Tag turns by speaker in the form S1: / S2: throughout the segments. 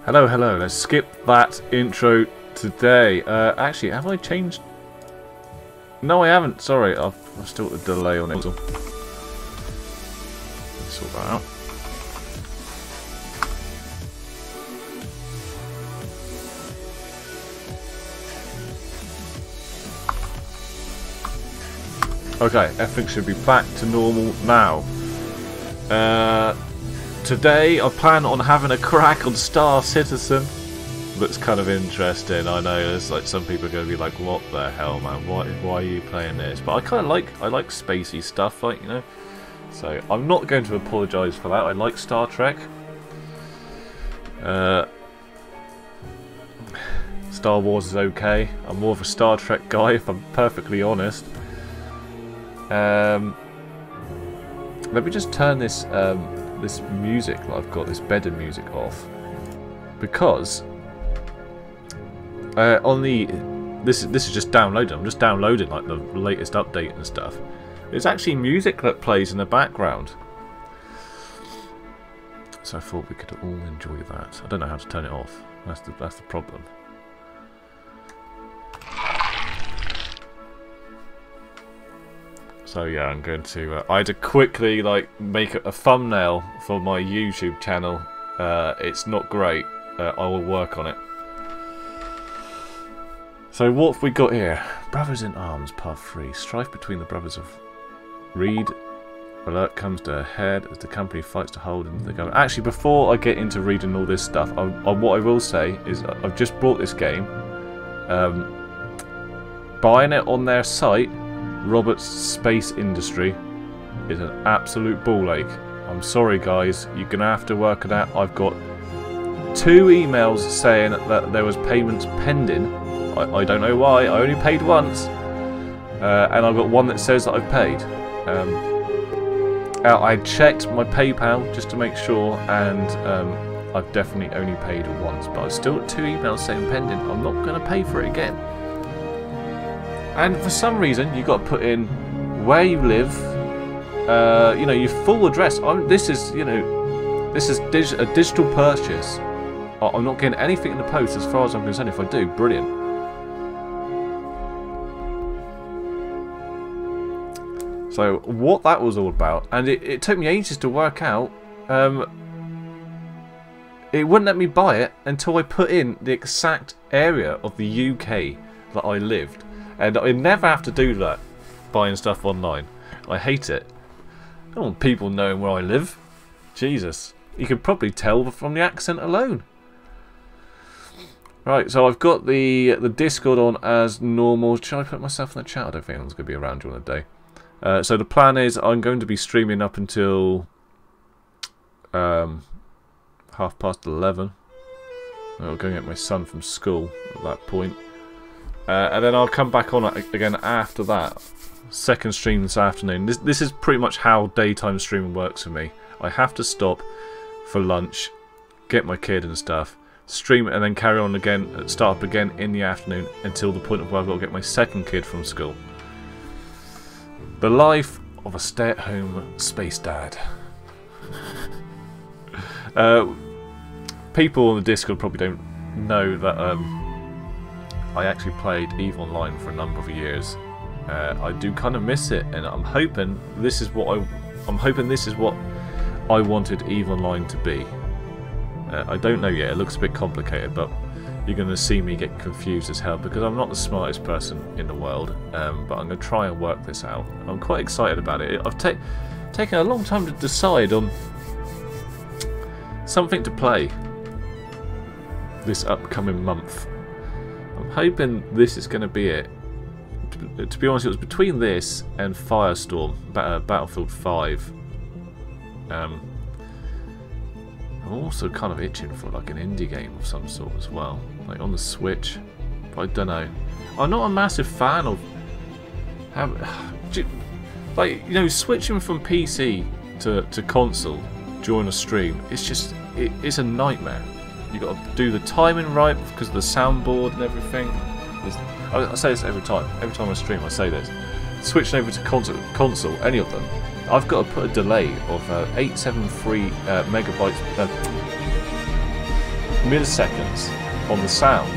S1: Hello, hello. Let's skip that intro today. Actually, have I changed? No, I haven't. Sorry, I've still got a delay on it. Let's sort that out. Okay, everything should be back to normal now. Today I plan on having a crack on Star Citizen. Looks kind of interesting. I know there's like some people are going to be like, "What the hell, man? Why are you playing this?" But I kind of like spacey stuff, like, you know. So I'm not going to apologise for that. I like Star Trek. Star Wars is okay. I'm more of a Star Trek guy, if I'm perfectly honest. Let me just turn this this music that I've got, this bedded music, off, because on the this is just downloaded. I'm just downloading like the latest update and stuff. There's actually music that plays in the background, so I thought we could all enjoy that. I don't know how to turn it off. That's the problem. So yeah, I'm going to. I had to quickly like make a thumbnail for my YouTube channel. It's not great. I will work on it. So what have we got here? Brothers in Arms, Part 3. Strife between the brothers of Reed. Alert comes to a head as the company fights to hold into the government. Actually, before I get into reading all this stuff, what I will say is I've just bought this game. Buying it on their site, Robert's Space Industry, is an absolute ball ache. I'm sorry guys, you're going to have to work it out. I've got 2 emails saying that there was payments pending. I don't know why, I only paid once. And I've got one that says that I've paid. I checked my PayPal just to make sure, and I've definitely only paid once. But I've still got 2 emails saying pending. I'm not going to pay for it again. And for some reason, you've got to put in where you live, you know, your full address. This is a digital purchase. I'm not getting anything in the post as far as I'm concerned. If I do, brilliant. So what that was all about, and it took me ages to work out. It wouldn't let me buy it until I put in the exact area of the UK that I lived. And I never have to do that, buying stuff online. I hate it. I don't want people knowing where I live. Jesus. You could probably tell from the accent alone. Right, so I've got the Discord on as normal. Should I put myself in the chat? I don't think anyone's going to be around during the day. So the plan is I'm going to be streaming up until 11:30. I'll go get my son from school at that point. And then I'll come back on again after that. Second stream this afternoon. This is pretty much how daytime streaming works for me. I have to stop for lunch, get my kid and stuff, stream it, and then carry on again, start up again in the afternoon until the point of where I've got to get my second kid from school. The life of a stay-at-home space dad. People on the Discord probably don't know that I actually played EVE Online for a number of years. I do kind of miss it, and I'm hoping this is what I wanted EVE Online to be. I don't know yet. It looks a bit complicated, but you're going to see me get confused as hell because I'm not the smartest person in the world. But I'm going to try and work this out. I'm quite excited about it. I've taken a long time to decide on something to play this upcoming month. I'm hoping this is going to be it. To be honest, it was between this and Firestorm, Battlefield 5. I'm also kind of itching for like an indie game of some sort as well, like on the Switch. But I don't know. I'm not a massive fan of switching from PC to console during a stream. It's a nightmare. You got to do the timing right because of the soundboard and everything. I say this every time I stream. I say this. Switching over to console, any of them, I've got to put a delay of 873 megabytes. milliseconds on the sound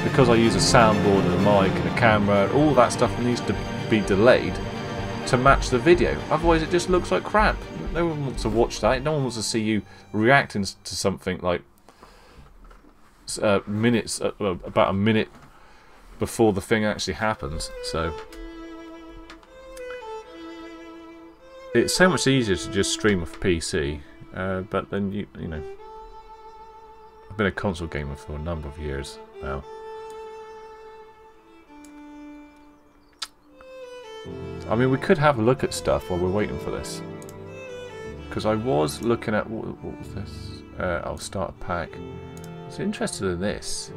S1: because I use a soundboard and a mic and a camera. All that stuff needs to be delayed to match the video. Otherwise, it just looks like crap. No one wants to watch that. No one wants to see you reacting to something like minutes, about a minute before the thing actually happens. So it's so much easier to just stream off PC, but then you know, I've been a console gamer for a number of years now. I mean, we could have a look at stuff while we're waiting for this, because I was looking at what was this? I'll start a pack. I was interested in this,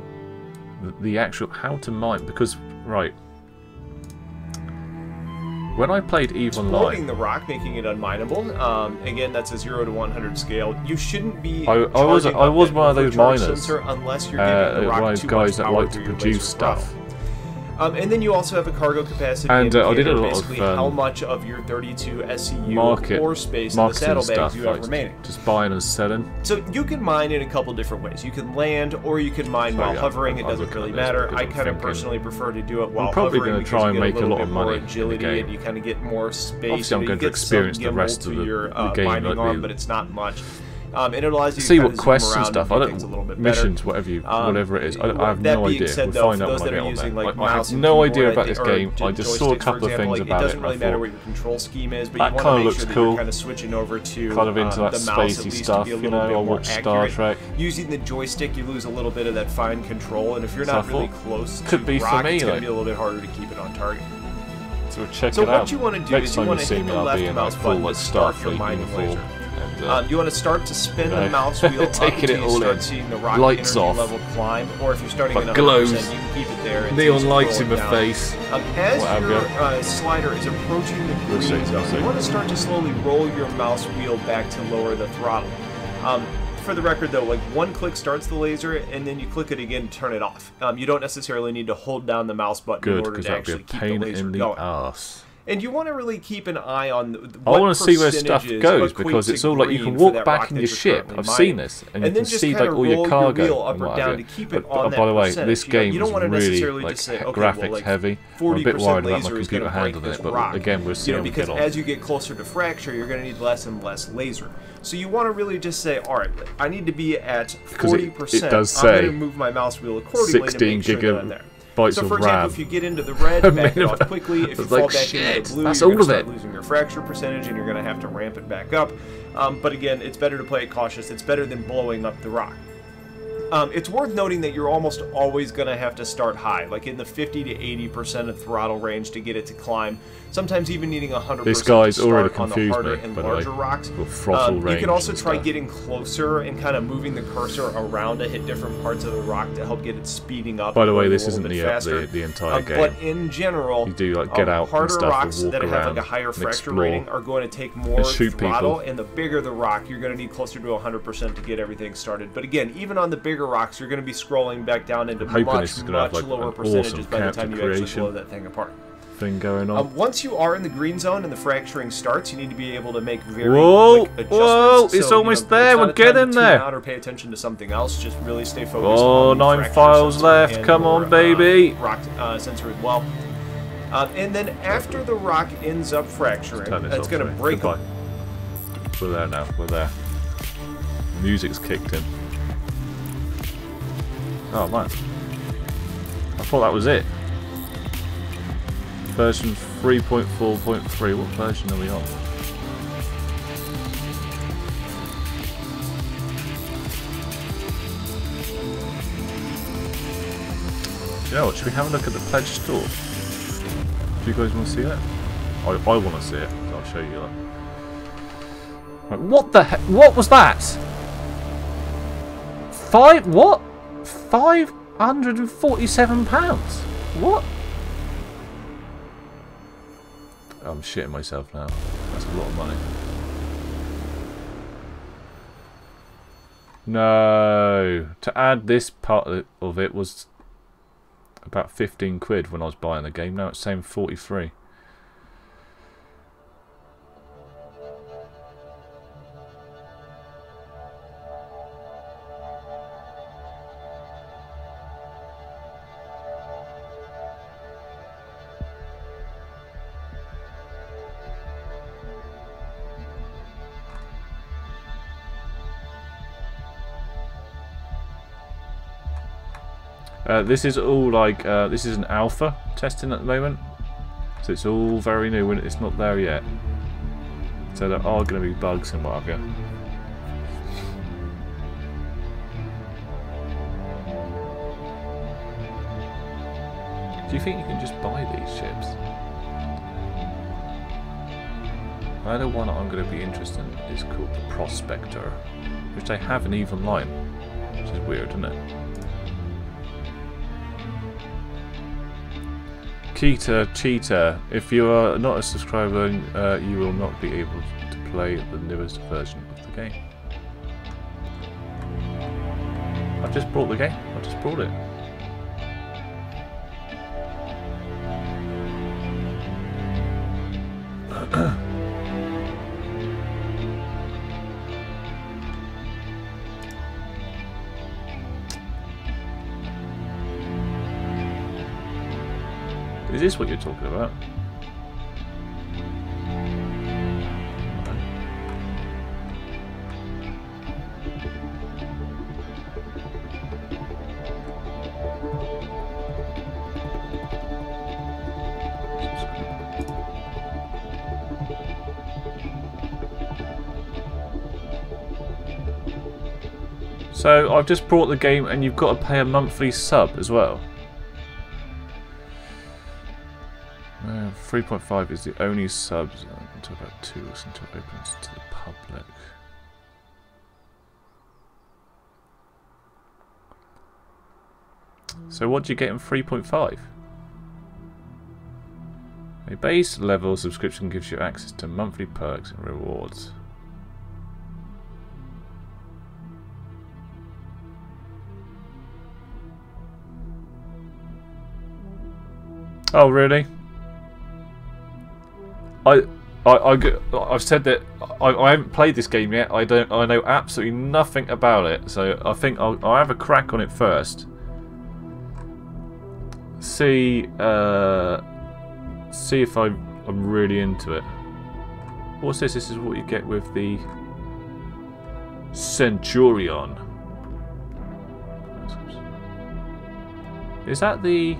S1: the actual how to mine, because right. When I played EVE Online,
S2: exploding the rock, making it unmineable. Again, that's a 0 to 100 scale. You shouldn't be.
S1: I was one of those miners,
S2: unless you're giving the rock
S1: one of those guys that like to produce stuff.
S2: And then you also have a cargo capacity
S1: and I did a lot
S2: basically
S1: of
S2: how much of your 32 SCU core space in the saddlebags you have remaining.
S1: Just buying and selling.
S2: So you can mine in a couple different ways. You can land, or you can mine while hovering. It doesn't really matter. I kind of personally prefer to do it while hovering. I'm probably going to try and make a lot of money agility in the game. And you kind of get more space.
S1: Obviously, I'm going to experience the rest of the game,
S2: mining on, but it's not much. And it allows you to
S1: see what quests and stuff. I don't know, missions, whatever it is. I have no idea. We'll find out when I get on there. I have no idea about this game. I just saw a couple of things about it.
S2: It doesn't really matter what your control scheme is, but
S1: that
S2: you want to make sure that you're kind of switching over to
S1: kind of into that spacey stuff. You know, I watch Star Trek.
S2: Using the joystick, you lose a little bit of that fine control, and if you're not really close to rock, it's going to be a little bit harder to keep it on target.
S1: So check it out.
S2: So what you want to do is you want to hit the left mouse button to start your mining laser. You want to start to spin the mouse wheel up until you start seeing the rock energy level climb, or if you're starting at 100%, you can keep it there.
S1: Neon lights in my face.
S2: As your slider is approaching the green zone, you want to start to slowly roll your mouse wheel back to lower the throttle. For the record, though, like one click starts the laser, and then you click it again to turn it off. You don't necessarily need to hold down the mouse button in order to actually keep the laser going. And you want to really keep an eye on what
S1: I want to see where stuff goes, because it's all like you can walk back in your ship. I've seen this, and you can see like all your cargo and what have you. But by the way, this game is really like graphics heavy. I'm a bit worried about my computer handling it, but again, we'll see how we get on.
S2: Because as you get closer to fracture, you're going to need less and less laser. So you want to really just say, all right, I need to be at 40%.
S1: It does say
S2: I'm going to move my mouse wheel accordingly to make sure that I'm there.
S1: So
S2: for example, if you get into the red, back it off quickly. If you fall back into the blue, you're going to start losing your fracture percentage, and you're going to have to ramp it back up. But again, it's better to play it cautious. It's better than blowing up the rock. It's worth noting that you're almost always going to have to start high, like in the 50 to 80% of throttle range to get it to climb. Sometimes even needing 100%
S1: this guy's
S2: to start
S1: already
S2: on the
S1: confused
S2: harder
S1: me,
S2: and larger rocks.
S1: You
S2: can also try getting closer and kind of moving the cursor around to hit different parts of the rock to help get it speeding up.
S1: By the way, this isn't the entire game.
S2: But in general,
S1: you do like get out
S2: harder
S1: and stuff
S2: rocks
S1: and walk
S2: that have like a higher fracture rating are going to take more throttle, and the bigger the rock, you're going to need closer to 100% to get everything started. But again, even on the bigger rocks, you're going to be scrolling back down into much lower percentages by the time you actually blow that thing apart.
S1: Going on.
S2: Once you are in the green zone and the fracturing starts, you need to be able to make very quick adjustments.
S1: Whoa! It's almost there. We're getting there.
S2: Out or pay attention to something else. Just really stay focused.
S1: Oh, 9 files left. Come on, baby.
S2: Rock sensor as well. And then after the rock ends up fracturing, it's going to break up.
S1: We're there now. We're there. The music's kicked in. Oh man! I thought that was it. Version 3.4.3. What version are we on? Do you know what? Should we have a look at the pledge store? Do you guys want to see that? I want to see it. So I'll show you that. Right, what the heck? What was that? What? £547? What? I'm shitting myself now. That's a lot of money. No. To add this part of it was about 15 quid when I was buying the game. Now it's saying 43. This is all like this is an alpha testing at the moment, so it's all very new and it's not there yet. So there are going to be bugs and what have you. Do you think you can just buy these ships? I know one I'm going to be interested in is called the Prospector, which they have in EVE Online, which is weird, isn't it? Keita, cheater, if you are not a subscriber, you will not be able to play the newest version of the game. I've just brought the game, I've just brought it. Is this what you're talking about? So I've just brought the game and you've got to pay a monthly sub as well. 3.5 is the only subs until about 2 weeks until it opens to the public. So what do you get in 3.5? A base level subscription gives you access to monthly perks and rewards. Oh really? I've said that I haven't played this game yet. I know absolutely nothing about it. So I think I'll have a crack on it first. See if I'm really into it. What's this? This is what you get with the Centurion. Is that the?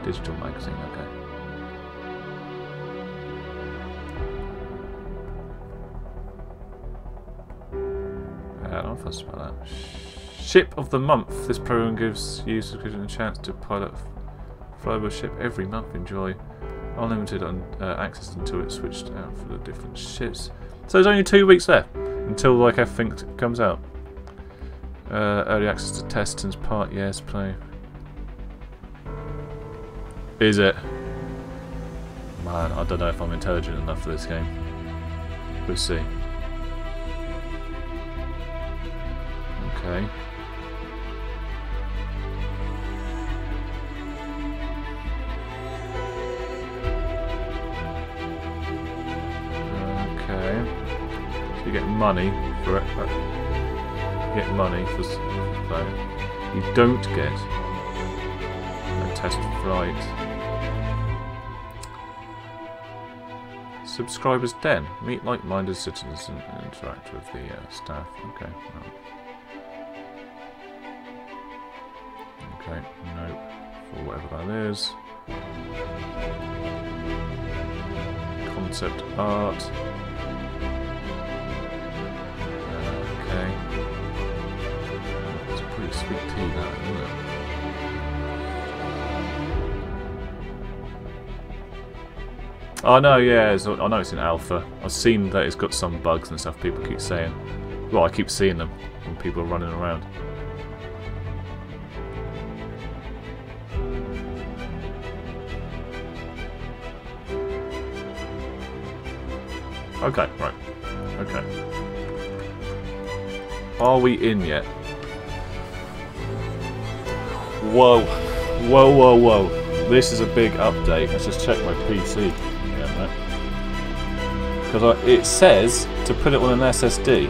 S1: Digital magazine, okay. I'm fussed about that. Ship of the month. This program gives you a chance to pilot a flyable ship every month. Enjoy unlimited access until it's switched out for the different ships. So there's only 2 weeks left until like everything comes out. Early access to testings part, yes, play. Is it? Man, I don't know if I'm intelligent enough for this game. We'll see. Okay. Okay. So you get money for it. You get money for playing. You don't get a test flight. Subscribers den. Meet like-minded citizens and interact with the staff. Okay. No. Okay. Nope. For whatever that is. Concept art. Okay. It's pretty sweet tea, that, isn't it? Oh no, yeah, I know it's in alpha. I've seen that it's got some bugs and stuff people keep saying. Well, I keep seeing them when people are running around. Okay, right. Okay. Are we in yet? Whoa. Whoa, whoa, whoa. This is a big update. Let's just check my PC. Because it says to put it on an SSD.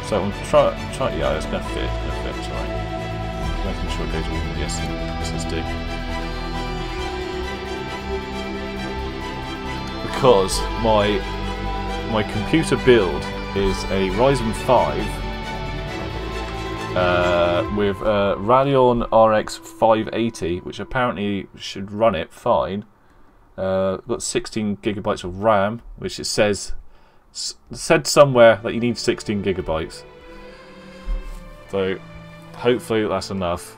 S1: So I'm trying. Yeah, it's going to fit. It's going to fit. It's right. Making sure it goes all in the SSD. Because my computer build is a Ryzen 5 with Radeon RX 580, which apparently should run it fine. Got 16 gigabytes of RAM, which it said somewhere that you need 16 gigabytes. So hopefully that's enough.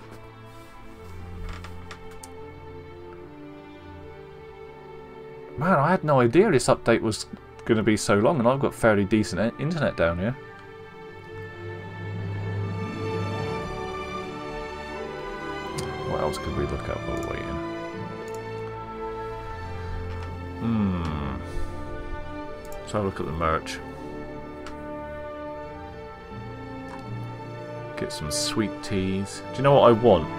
S1: Man, I had no idea this update was going to be so long, and I've got fairly decent internet down here. What else could we look at while waiting? Let's have a look at the merch. Get some sweet teas. Do you know what I want?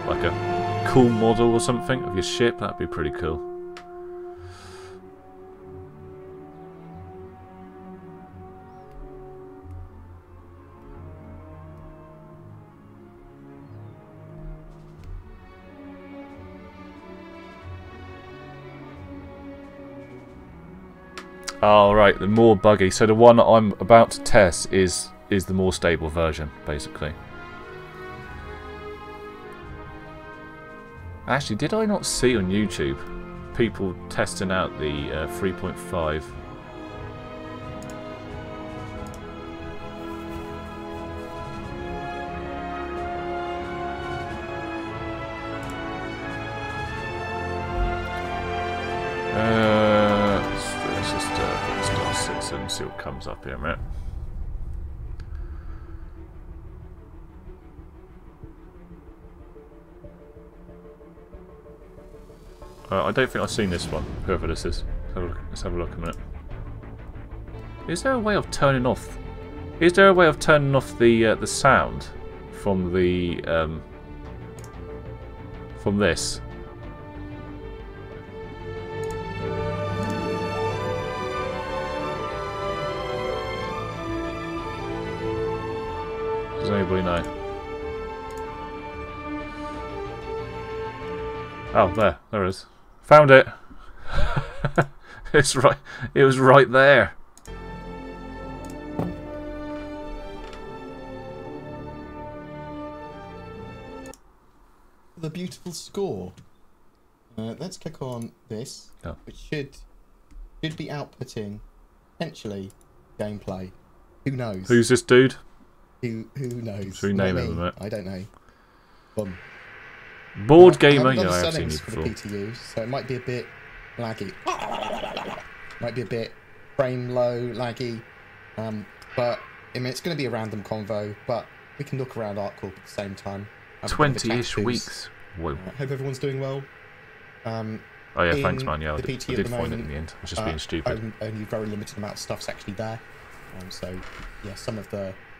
S1: Like a cool model or something of your ship? That'd be pretty cool. Oh right, the more buggy. So the one that I'm about to test is the more stable version, basically. Actually, did I not see on YouTube people testing out the 3.5? Let's just put star 6 and see what comes up here, mate. I don't think I've seen this one, whoever this is. Let's have a look a minute. Is there a way of turning off? Is there a way of turning off the sound from the from this? Does anybody know? Oh, there it is. Found it. It's right. It was right there.
S3: The beautiful score. Let's click on this, which should be outputting potentially gameplay. Who knows?
S1: Who's this dude?
S3: Who knows?
S1: Should we name him a bit?
S3: I don't know.
S1: Board gamer, yeah,
S3: I
S1: I've seen you
S3: for
S1: before.
S3: the PTU, so it might be a bit laggy. Might be a bit frame low, laggy. But I mean, it's going to be a random convo, but we can look around ArtCorp at the same time.
S1: 20-ish weeks. Whoa.
S3: Hope everyone's doing well.
S1: Oh yeah, thanks man. Yeah, I did find it in the end. I was just being stupid.
S3: Only very limited amount of stuff's actually there. So yeah,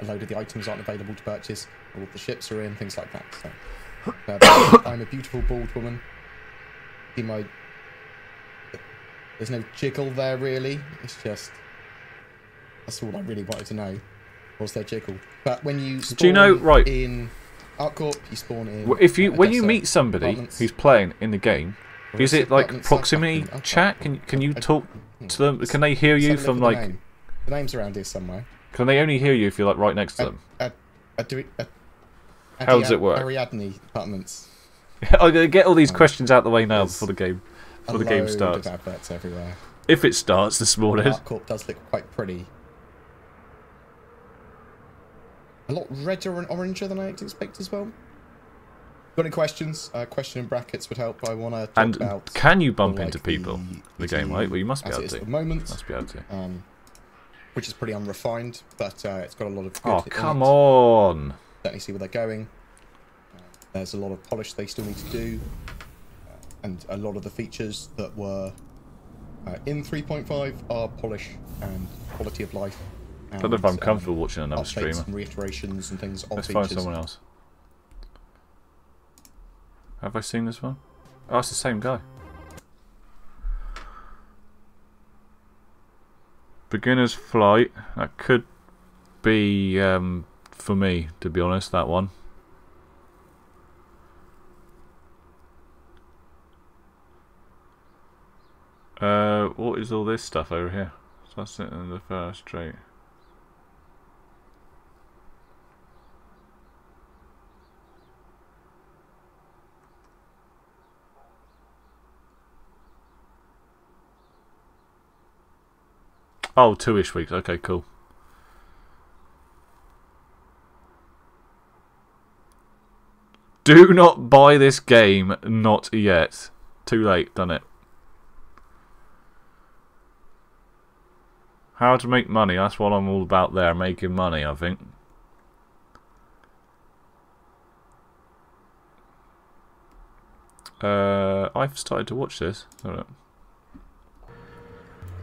S3: a load of the items aren't available to purchase. All of the ships are in, things like that. So. I'm a beautiful bald woman. There's no jiggle there really. It's just that's all I really wanted to know. Was there jiggle? But when you spawn in ArtCorp, you spawn in.
S1: When you meet somebody who's playing in the game, is it like proximity chat? Can you talk to them? Can they hear you from like?
S3: The name's around here somewhere.
S1: Can they only hear you if you're like right next to them? How does it work?
S3: Ariadne apartments.
S1: I'm gonna get all these questions out the way now before the game starts.
S3: Of adverts everywhere.
S1: If it starts this morning.
S3: ArtCorp does look quite pretty. A lot redder and oranger than I expect as well. Got any questions? Question in brackets would help. I want to talk about.
S1: Can you bump into people in the game? Right? Well, you must be able to.
S3: At the moment,
S1: must be able to.
S3: Which is pretty unrefined, but it's got a lot of. Good
S1: Oh come on!
S3: Certainly see where they're going. There's a lot of polish they still need to do, and a lot of the features that were in 3.5 are polish and quality of life.
S1: I don't know if I'm comfortable watching another streamer.
S3: And reiterations and things.
S1: Let's find someone else. Have I seen this one? Oh, it's the same guy. Beginner's Flight. That could be for me, to be honest, that one. What is all this stuff over here? So that's it in the first trait. Oh, 2-ish weeks. Okay, cool. Do not buy this game, not yet. Too late, done it. How to make money, that's what I'm all about there, making money, I think. I've started to watch this. Hold on.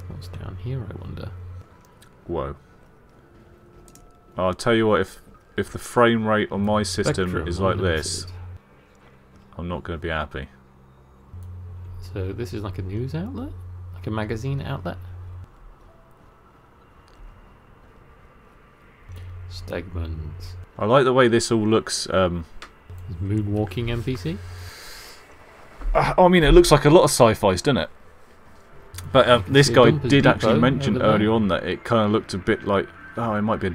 S4: What's down here, I wonder?
S1: Whoa. I'll tell you what, if the frame rate on my system
S4: Spectrum
S1: is like
S4: Unlimited.
S1: this, I'm not going to be happy.
S4: So this is like a news outlet? Like a magazine outlet? Stegmans.
S1: I like the way this all looks.
S4: Moonwalking NPC?
S1: I mean, it looks like a lot of sci-fi's, doesn't it? But this guy did actually mention early on that it kind of looked a bit like... Oh, it might be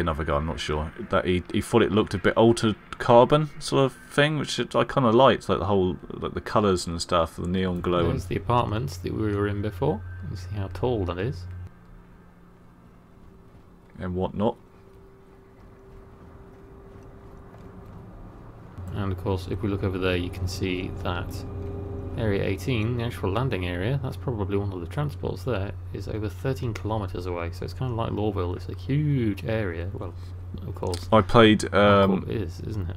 S1: another guy, I'm not sure. That he thought it looked a bit altered carbon sort of thing, which I kind of liked, like the whole, like the colours and stuff, the neon glow.
S4: There's the apartments that we were in before. You see how tall that is.
S1: And whatnot.
S4: And of course, if we look over there, you can see that Area 18, the actual landing area, that's probably one of the transports there, is over 13 kilometres away. So it's kind of like Lawville. It's a huge area. Well, of course.
S1: I played
S4: it is, isn't it?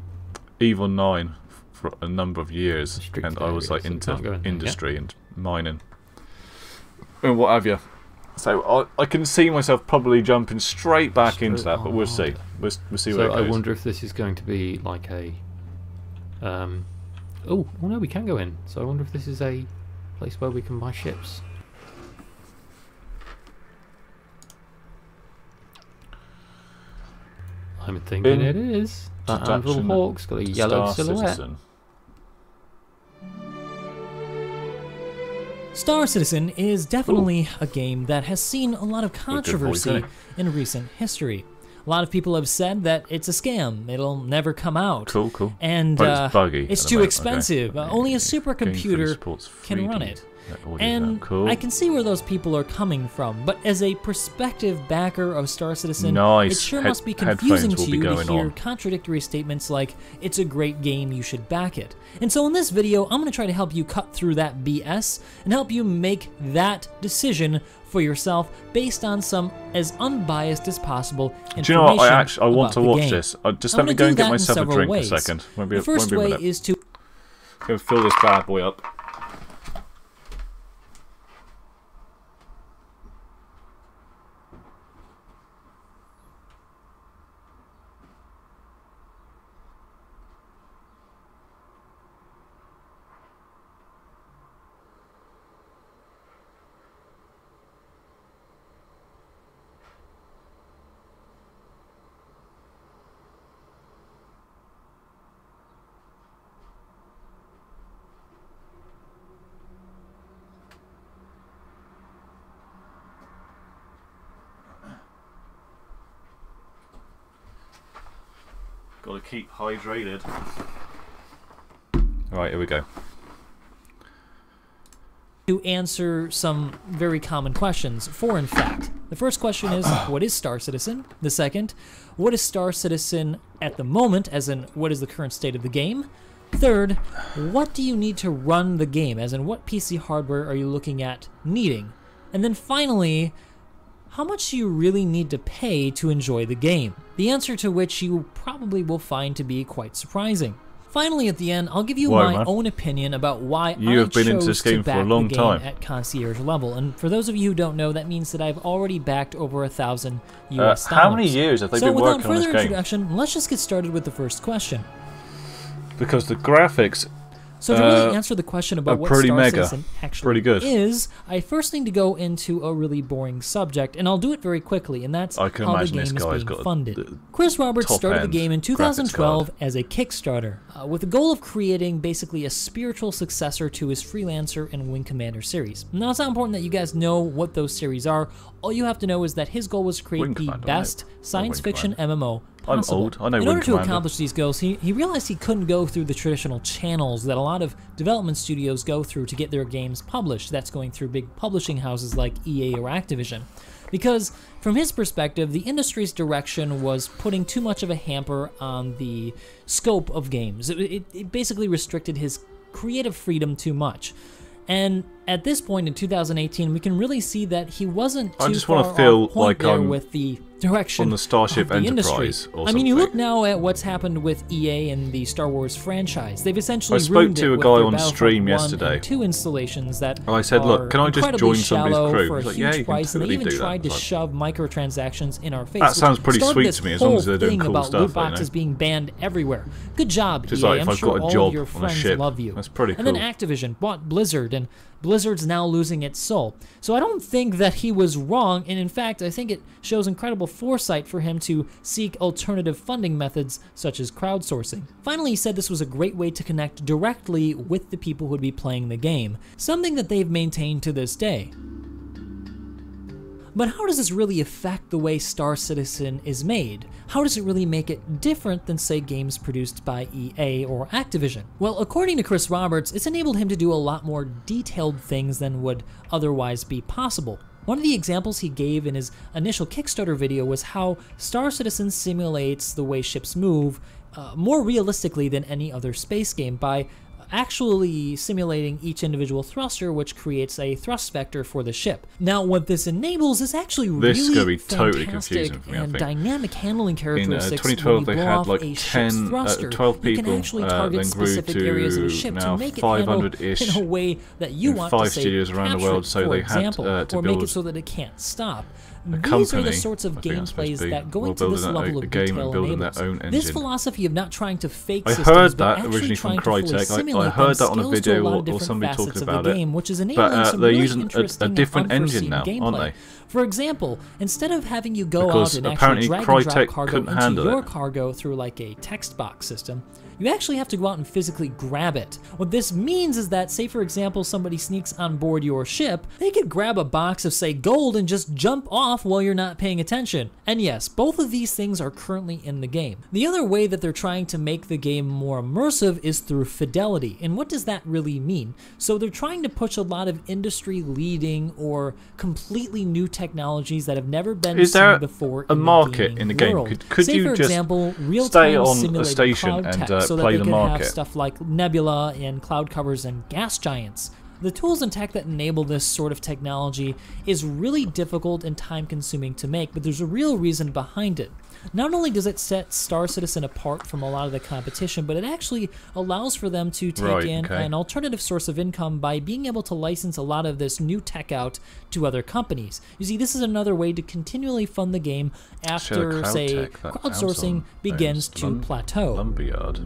S1: EVE 9 for a number of years, and I was like
S4: so
S1: into industry and mining and what have you. So I can see myself probably jumping straight back into that, but we'll see. We'll see where it goes.
S4: So I wonder if this is going to be like a... oh no, we can go in. So I wonder if this is a place where we can buy ships. I'm thinking it is. That Anvil Hawk's got a yellow silhouette.
S5: Star Citizen is definitely a game that has seen a lot of controversy in recent history. A lot of people have said that it's a scam. It'll never come out.
S1: Cool.
S5: And
S1: but it's buggy.
S5: It's too expensive. Okay. Only a supercomputer can run it. And I can see where those people are coming from, but as a prospective backer of Star Citizen, it sure must be confusing to you to hear contradictory statements like, it's a great game, you should back it. And so in this video, I'm going to try to help you cut through that BS and help you make that decision for yourself based on some as unbiased as possible information.
S1: Do you know what? I want to watch
S5: game.
S1: this. Just let me go and get myself a drink a second.
S5: The first way is to...
S1: Go fill this bad boy up. Got to keep hydrated. Alright, here we go.
S5: To answer some very common questions. In fact, the first question is, what is Star Citizen? The second, what is Star Citizen at the moment, as in, what is the current state of the game? Third, what do you need to run the game, as in, what PC hardware are you looking at needing? And then finally, how much do you really need to pay to enjoy the game? The answer to which you probably will find to be quite surprising. Finally, at the end, I'll give you my own opinion about why I chose to back the game at concierge level. And for those of you who don't know, that means that I've already backed over 1,000 US dollars.
S1: How many years have they been working on this game?
S5: So without further introduction, let's just get started with the first question.
S1: Because the graphics...
S5: So to really answer the question about what Star Citizen actually is, I first need to go into a really boring subject, and I'll do it very quickly, and that's how the game is being funded. Chris Roberts started the game in 2012 as a Kickstarter, with the goal of creating basically a spiritual successor to his Freelancer and Wing Commander series. Now, it's not important that you guys know what those series are. All you have to know is that his goal was to create the best science fiction MMO possible.
S1: I'm old. I know
S5: In order to accomplish these goals, he realized he couldn't go through the traditional channels that a lot of development studios go through to get their games published. That's going through big publishing houses like EA or Activision. Because from his perspective, the industry's direction was putting too much of a hamper on the scope of games. It basically restricted his creative freedom too much. And at this point in 2018, we can really see that he wasn't too
S1: I just
S5: far
S1: want to feel
S5: off point
S1: like
S5: there
S1: I'm
S5: with the direction
S1: on the Starship
S5: of the
S1: Enterprise
S5: industry.
S1: or
S5: I mean, you
S1: something.
S5: look now at what's happened with EA and the Star Wars franchise. They've essentially
S1: I spoke
S5: ruined
S1: to
S5: it
S1: a
S5: with
S1: guy
S5: their
S1: on
S5: Battlefront
S1: stream
S5: 1
S1: yesterday.
S5: and 2 installations that
S1: And I said, look, can I just
S5: incredibly
S1: join somebody's
S5: shallow
S1: crew?
S5: for a
S1: He's like,
S5: huge
S1: yeah, you can
S5: price, and
S1: totally
S5: they even
S1: do that.
S5: tried to
S1: It's like,
S5: shove microtransactions in our face.
S1: that
S5: which
S1: sounds pretty
S5: started
S1: sweet
S5: this
S1: to me, as long
S5: whole
S1: as they're doing
S5: thing
S1: cool
S5: about
S1: stuff,
S5: loot
S1: you know?
S5: boxes being banned everywhere. Good job,
S1: Just
S5: EA.
S1: like if
S5: I'm
S1: I've
S5: sure
S1: got a
S5: all
S1: job
S5: of your
S1: on a
S5: friends
S1: ship.
S5: love you.
S1: That's pretty
S5: And then
S1: cool.
S5: Activision bought Blizzard, and Blizzard's now losing its soul. So I don't think that he was wrong, and in fact, I think it shows incredible foresight for him to seek alternative funding methods such as crowdsourcing. Finally, he said this was a great way to connect directly with the people who would be playing the game, something that they've maintained to this day. But how does this really affect the way Star Citizen is made? How does it really make it different than, say, games produced by EA or Activision? Well, according to Chris Roberts, it's enabled him to do a lot more detailed things than would otherwise be possible. One of the examples he gave in his initial Kickstarter video was how Star Citizen simulates the way ships move more realistically than any other space game by actually simulating each individual thruster, which creates a thrust vector for the ship. Now, what this enables is actually
S1: This is gonna
S5: really
S1: be totally
S5: fantastic
S1: confusing for me, I
S5: and
S1: think.
S5: dynamic handling characteristics.
S1: 2012
S5: when
S1: they
S5: you blow
S1: had
S5: off
S1: like
S5: a ship's
S1: 10,
S5: thruster,
S1: 12
S5: you
S1: people,
S5: can actually target
S1: then grew
S5: specific
S1: to
S5: areas of the ship
S1: now
S5: to make it handle
S1: 500-ish
S5: in a way that you
S1: in
S5: want
S1: 5
S5: to say
S1: studios around the
S5: capture
S1: world,
S5: it,
S1: so
S5: for
S1: they had,
S5: example,
S1: to
S5: or make
S1: build
S5: it so that it can't stop.
S1: a
S5: These are the
S1: company,
S5: sorts of
S1: I think that's supposed
S5: gameplays
S1: to be,
S5: that go
S1: will
S5: into
S1: build
S5: this
S1: a
S5: level of
S1: game and
S5: detail
S1: building their
S5: enables.
S1: own
S5: This
S1: engine.
S5: philosophy of not trying to fake
S1: I
S5: systems,
S1: heard
S5: but
S1: that
S5: actually
S1: originally from
S5: trying to fully
S1: Crytek. I
S5: simulate
S1: heard
S5: them
S1: that on a
S5: scales to
S1: video
S5: lot of
S1: or
S5: different
S1: somebody
S5: facets
S1: talking
S5: of the
S1: about it.
S5: game, which is enabling
S1: But
S5: some
S1: they're
S5: really
S1: using
S5: interesting
S1: a different
S5: and
S1: engine now,
S5: unforeseen
S1: aren't
S5: gameplay.
S1: they?
S5: For example, instead of having you go
S1: Because
S5: out and actually
S1: apparently
S5: drag and drop
S1: Crytek
S5: cargo
S1: couldn't
S5: into
S1: handle
S5: your
S1: it.
S5: cargo through like a text box system, you actually have to go out and physically grab it. What this means is that, say for example, somebody sneaks on board your ship, they could grab a box of, say, gold and just jump off while you're not paying attention. And yes, both of these things are currently in the game. The other way that they're trying to make the game more immersive is through fidelity. And what does that really mean? So they're trying to push a lot of industry-leading or completely new technologies that have never been
S1: Is
S5: seen
S1: there
S5: before
S1: a
S5: in
S1: market
S5: the
S1: in the
S5: gaming
S1: game?
S5: world.
S1: Could
S5: Say,
S1: you
S5: for
S1: just
S5: example,
S1: stay
S5: real-time
S1: on a
S5: simulated
S1: station
S5: cloud
S1: and
S5: tech so that
S1: play
S5: they
S1: the
S5: can
S1: market?
S5: have stuff like nebula and cloud covers and gas giants. The tools and tech that enable this sort of technology is really difficult and time-consuming to make, but there's a real reason behind it. Not only does it set Star Citizen apart from a lot of the competition, but it actually allows for them to take in an alternative source of income by being able to license a lot of this new tech out to other companies. You see, this is another way to continually fund the game after, say, crowdsourcing begins to plateau.
S1: Lumberyard.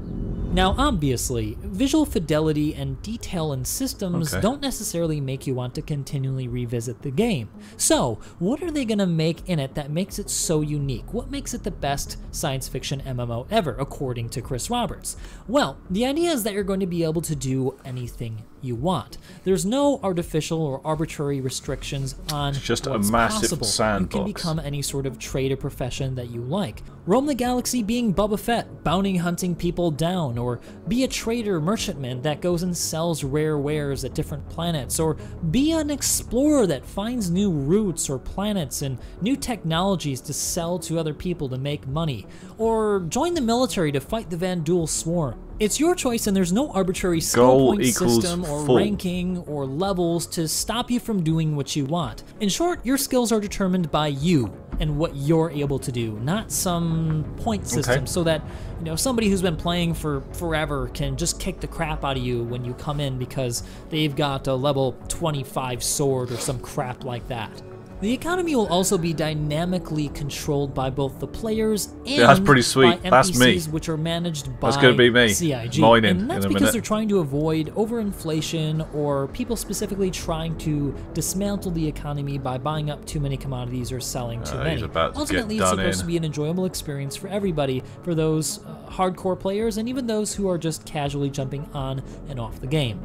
S5: Now, obviously, visual fidelity and detail in systems don't necessarily make you want to continually revisit the game. So, what are they going to make in it that makes it so unique? What makes it the best science fiction MMO ever, according to Chris Roberts? Well, the idea is that you're going to be able to do anything you want. There's no artificial or arbitrary restrictions on
S1: It's just
S5: what's
S1: a massive
S5: possible.
S1: sandbox.
S5: You can become any sort of trade or profession that you like. Roam the galaxy being Boba Fett, bounty hunting people down, or be a trader merchantman that goes and sells rare wares at different planets, or be an explorer that finds new routes or planets and new technologies to sell to other people to make money, or join the military to fight the Vandul Swarm. It's your choice, and there's no arbitrary skill point system or ranking or levels to stop you from doing what you want. In short, your skills are determined by you and what you're able to do, not some point system so that, you know, somebody who's been playing for forever can just kick the crap out of you when you come in because they've got a level 25 sword or some crap like that. The economy will also be dynamically controlled by both the players and
S1: that's pretty sweet.
S5: by
S1: That's
S5: NPCs,
S1: me.
S5: which are managed by
S1: That's gonna be me.
S5: CIG.
S1: Mining
S5: and that's
S1: in a
S5: because
S1: minute.
S5: they're trying to avoid overinflation or people specifically trying to dismantle the economy by buying up too many commodities or selling too many. Ultimately, it's supposed to be an enjoyable experience for everybody, for those hardcore players and even those who are just casually jumping on and off the game.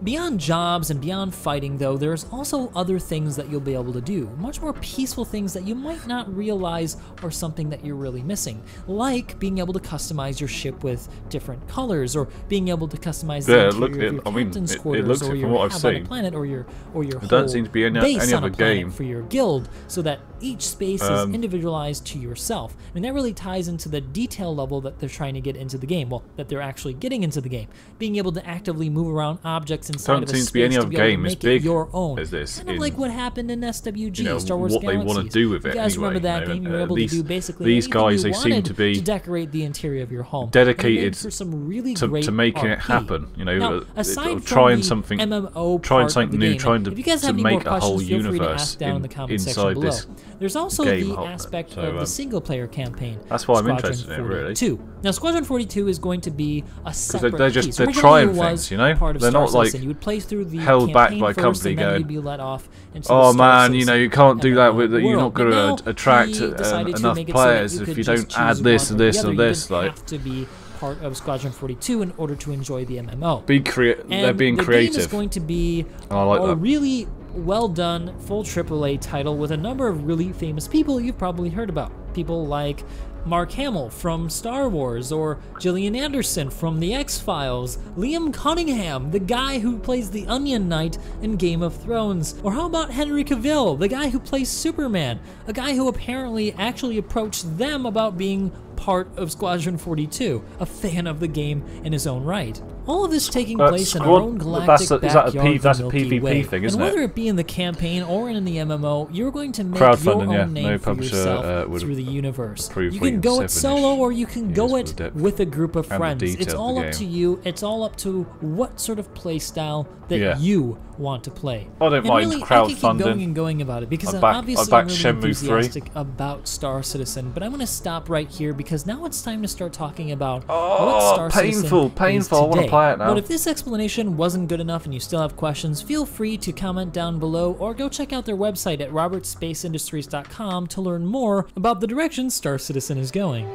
S5: Beyond jobs and beyond fighting, though, there's also other things that you'll be able to do. Much more peaceful things that you might not realize are something that you're really missing. Like being able to customize your ship with different colors, or being able to customize the interior of your captain's quarters, or your hab on the planet, or your whole
S1: seem to be any
S5: base on
S1: other
S5: a planet
S1: game
S5: for your guild, so that each space is individualized to yourself. And that really ties into the detail level that they're trying to get into the game. Well, that they're actually getting into the game. Being able to actively move around objects inside of a space
S1: to be any other game as big
S5: your own.
S1: as this.
S5: Kind of like what happened in SWG, Star Wars
S1: what
S5: Galaxies.
S1: they want to do with it.
S5: You guys
S1: anyway,
S5: remember that game? You were able to do basically
S1: these
S5: anything
S1: guys.
S5: you
S1: They seem
S5: wanted
S1: to be
S5: decorate the interior of your home.
S1: dedicated
S5: for some really great
S1: to making
S5: RP.
S1: it happen.
S5: Now, aside
S1: trying
S5: from
S1: something,
S5: the MMO
S1: trying
S5: part
S1: something
S5: of the
S1: new,
S5: game,
S1: trying
S5: if you guys
S1: to
S5: have any more
S1: make a whole
S5: questions, feel free to
S1: universe
S5: ask down in the comment section
S1: inside
S5: below.
S1: this.
S5: There's also
S1: game
S5: the
S1: whole
S5: aspect
S1: thing.
S5: of the single-player campaign.
S1: That's why I'm
S5: Squadron
S1: interested in it, really.
S5: 42. Now, Squadron 42 is going to be a separate
S1: they're
S5: piece.
S1: they're
S5: Originally,
S1: trying
S5: it was
S1: things, you know.
S5: part of
S1: They're
S5: Star
S1: not like
S5: Citizen. You would play through the
S1: held back
S5: campaign
S1: by a
S5: first,
S1: company
S5: and then
S1: going,
S5: you'd be let off into
S1: oh
S5: the Star
S1: man, you know,
S5: Citizen
S1: you can't do that
S5: MMO
S1: with you're not
S5: world.
S1: going
S5: But
S1: to
S5: now
S1: attract
S5: he decided to
S1: enough
S5: make it so that
S1: players
S5: you
S1: if
S5: could
S1: you
S5: just
S1: don't add
S5: choose
S1: this
S5: one
S1: and
S5: or
S1: this
S5: the
S1: and
S5: other.
S1: this.
S5: You didn't
S1: Like,
S5: have to be part of Squadron 42 in order to enjoy the MMO.
S1: they're being
S5: the
S1: creative.
S5: game is going to be
S1: I like
S5: a
S1: that.
S5: really well done full AAA title with a number of really famous people you've probably heard about. People like Mark Hamill from Star Wars, or Gillian Anderson from The X-Files, Liam Cunningham, the guy who plays the Onion Knight in Game of Thrones, or how about Henry Cavill, the guy who plays Superman, a guy who apparently actually approached them about being part of Squadron 42, a fan of the game in his own right. All of this taking place in our own galactic backyard,
S1: that's a
S5: the Milky
S1: PvP
S5: Way.
S1: thing, isn't
S5: and whether
S1: it?
S5: it be in the campaign or in the MMO, you're going to make
S1: Crowdfunding,
S5: your
S1: yeah.
S5: own name
S1: No
S5: for
S1: publisher,
S5: yourself
S1: would
S5: through the universe.
S1: approve
S5: You can go it
S1: 7-ish
S5: solo, or you can go
S1: years
S5: it
S1: for the depth
S5: with a group of
S1: and the
S5: friends.
S1: detail
S5: It's
S1: of
S5: all
S1: the
S5: up to
S1: game.
S5: you. It's all up to what sort of play style that you want to play.
S1: I don't
S5: and
S1: mind
S5: really, I could keep going
S1: crowdfunding.
S5: and going about it because
S1: I back
S5: obviously I'm really
S1: Shenmue 3.
S5: enthusiastic about Star Citizen, but I'm going to stop right here because now it's time to start talking about what
S1: Oh,
S5: Star
S1: painful,
S5: Citizen
S1: painful.
S5: is
S1: I want to
S5: today.
S1: play it now.
S5: But if this explanation wasn't good enough and you still have questions, feel free to comment down below or go check out their website at robertspaceindustriescom to learn more about the direction Star Citizen is going.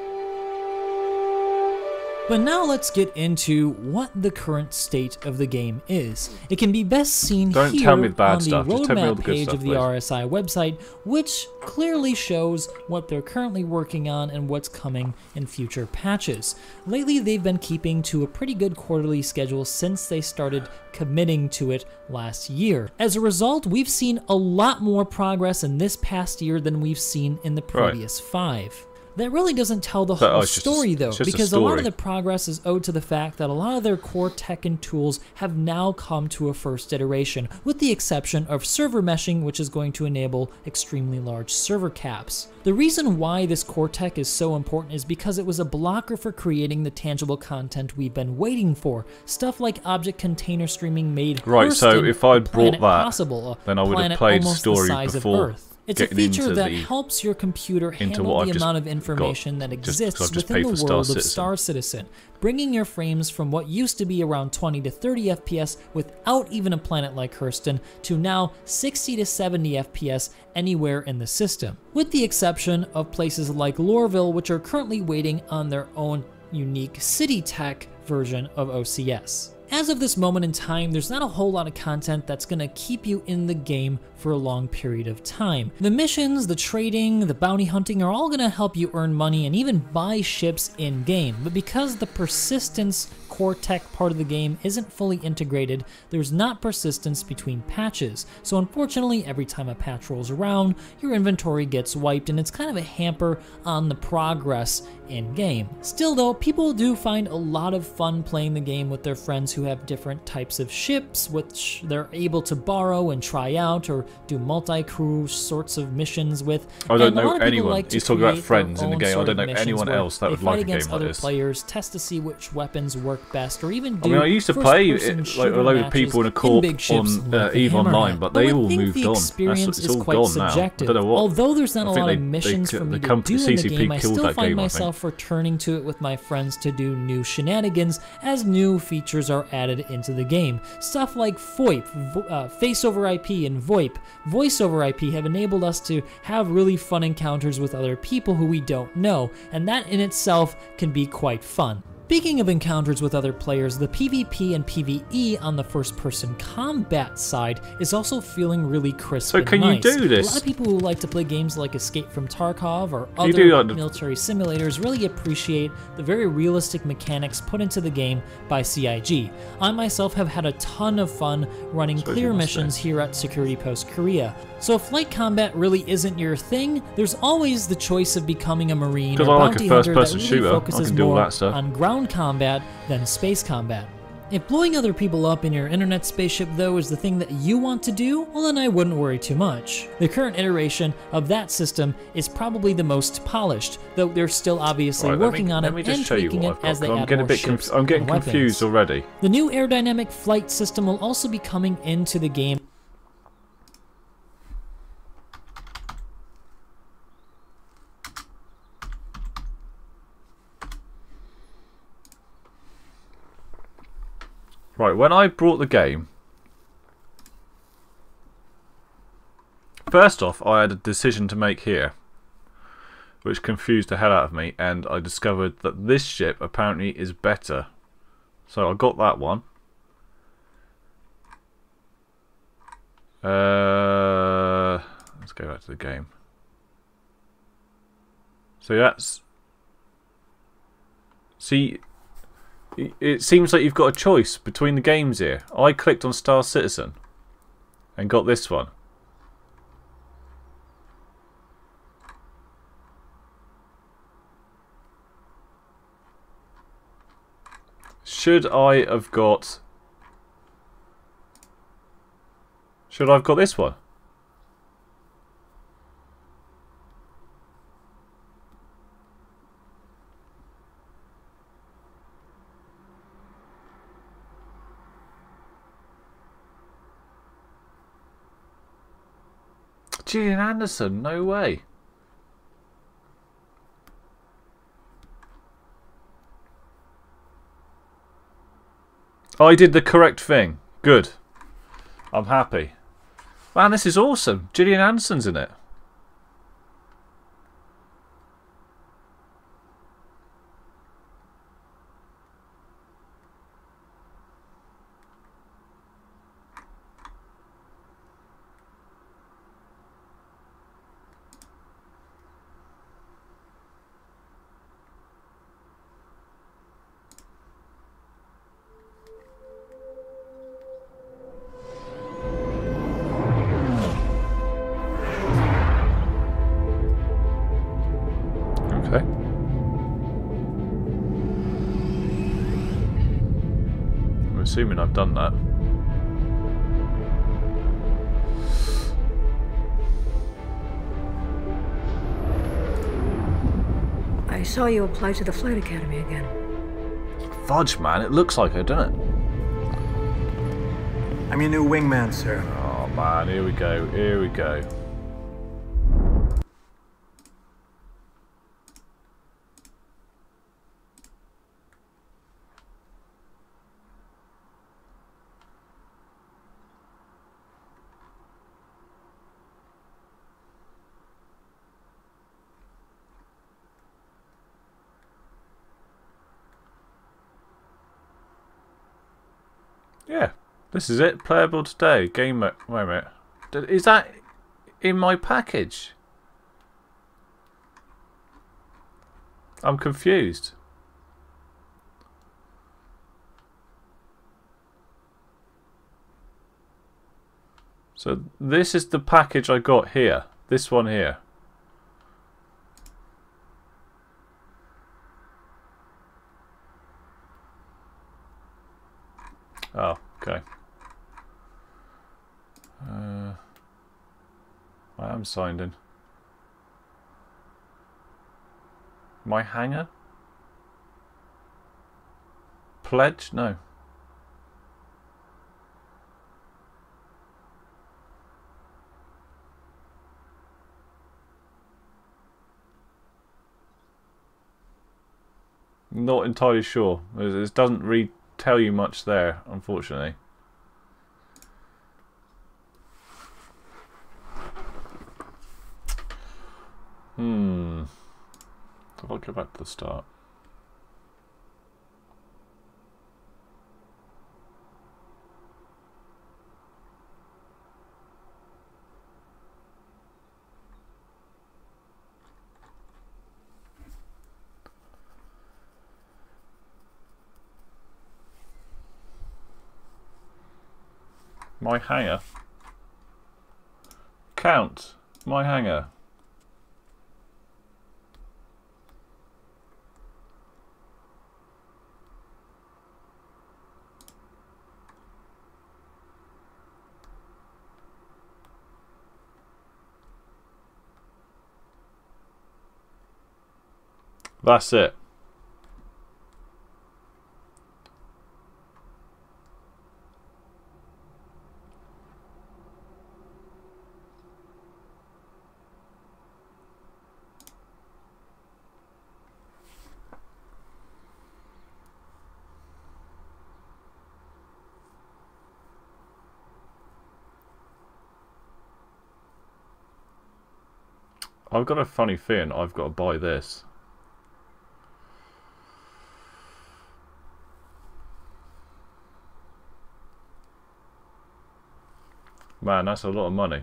S5: But now let's get into what the current state of the game is. It can be best seen
S1: Don't
S5: here
S1: tell me the bad
S5: on the
S1: stuff, just tell me all
S5: roadmap
S1: the good
S5: page
S1: stuff,
S5: of the
S1: please.
S5: RSI website, which clearly shows what they're currently working on and what's coming in future patches. Lately, they've been keeping to a pretty good quarterly schedule since they started committing to it last year. As a result, we've seen a lot more progress in this past year than we've seen in the previous 5. That really doesn't tell the whole story, though, because a lot of the progress is owed to the fact that a lot of their core tech and tools have now come to a first iteration, with the exception of server meshing, which is going to enable extremely large server caps. The reason why this core tech is so important is because it was a blocker for creating the tangible content we've been waiting for. Stuff like object container streaming made
S1: Right, so
S5: Hurston,
S1: if I'd
S5: the
S1: brought
S5: planet
S1: that,
S5: possible,
S1: then I would have
S5: planet
S1: played
S5: almost
S1: story
S5: the size of
S1: before
S5: Earth. It's a
S1: getting
S5: feature
S1: into
S5: that
S1: the-
S5: helps your computer
S1: into
S5: handle
S1: what
S5: the
S1: I've
S5: amount of
S1: just
S5: information that
S1: got, just 'cause
S5: exists
S1: I've just
S5: within
S1: paid
S5: the
S1: for
S5: world
S1: Star
S5: of
S1: Citizen.
S5: Star Citizen, bringing your frames from what used to be around 20 to 30 FPS without even a planet like Hurston to now 60 to 70 FPS anywhere in the system, with the exception of places like Lorville, which are currently waiting on their own unique city tech version of OCS. As of this moment in time, there's not a whole lot of content that's going to keep you in the game for a long period of time. The missions, the trading, the bounty hunting are all going to help you earn money and even buy ships in-game, but because the persistence core tech part of the game isn't fully integrated, there's not persistence between patches. So unfortunately, every time a patch rolls around, your inventory gets wiped and it's kind of a hamper on the progress in-game. Still though, people do find a lot of fun playing the game with their friends who have different types of ships, which they're able to borrow and try out or do multi-crew sorts of missions with.
S1: I don't
S5: And a
S1: know
S5: lot of people
S1: anyone.
S5: like to
S1: He's talking about
S5: create
S1: friends
S5: their
S1: in the
S5: own
S1: game. I
S5: sort
S1: don't
S5: of
S1: know
S5: missions
S1: anyone
S5: where
S1: else that
S5: they
S1: would
S5: fight
S1: like a game
S5: against
S1: like
S5: other
S1: this.
S5: players, test to see which weapons work best, or even do
S1: I mean, I used to play
S5: first-person
S1: like a
S5: shooter
S1: load of
S5: matches
S1: people in a
S5: in
S1: corp
S5: big ships
S1: on
S5: like the
S1: EVE Online,
S5: Hammerhead.
S1: but they
S5: I
S1: all
S5: think
S1: moved
S5: the
S1: on.
S5: experience
S1: It's
S5: is
S1: all
S5: quite
S1: gone now. I
S5: subjective.
S1: don't know what.
S5: Although there's not a
S1: I think
S5: lot of missions for me to
S1: company,
S5: do in the
S1: CCP
S5: game, I
S1: killed
S5: still
S1: that
S5: find
S1: game, I think.
S5: myself returning to it with my friends to do new shenanigans as new features are added into the game. Stuff like VoIP, face over IP, and VoIP, voice over IP have enabled us to have really fun encounters with other people who we don't know, and that in itself can be quite fun. Speaking of encounters with other players, the PvP and PvE on the first-person combat side is also feeling really crisp and nice.
S1: So can you do this?
S5: A lot of people who like to play games like Escape from Tarkov or other military simulators really appreciate the very realistic mechanics put into the game by CIG. I myself have had a ton of fun running clear missions here at Security Post Korea. So if flight combat really isn't your thing, there's always the choice of becoming a Marine or bounty hunter that really focuses more on ground combat than space combat. If blowing other people up in your internet spaceship though is the thing that you want to do, well then I wouldn't worry too much. The current iteration of that system is probably the most polished, though they're still obviously working on it and tweaking it as they add more ships
S1: I'm getting
S5: and weapons.
S1: confused already.
S5: The new aerodynamic flight system will also be coming into the game.
S1: Right, when I brought the game, first off, I had a decision to make here, which confused the hell out of me, and I discovered that this ship apparently is better. So I got that one. Let's go back to the game. So that's... See... It seems like you've got a choice between the games here. I clicked on Star Citizen and got this one. Should I have got this one? Gillian Anderson, no way. I did the correct thing. Good. I'm happy. Man, this is awesome. Gillian Anderson's in it. Assuming I've done that.
S6: I saw you apply to the Flight Academy again.
S1: Fudge, man, it looks like it, doesn't it?
S7: I'm your new wingman, sir.
S1: Oh man, here we go, here we go. Yeah, this is it. Playable today. Game mode. Wait a minute. Is that in my package? I'm confused. So this is the package I got here. This one here. Oh, okay. I am signed in. My hangar? Pledge? No. Not entirely sure. It doesn't read tell you much there, unfortunately. I'll go back to the start. My hangar. Count my hangar. That's it. I've got a funny feeling I've got to buy this. Man, that's a lot of money.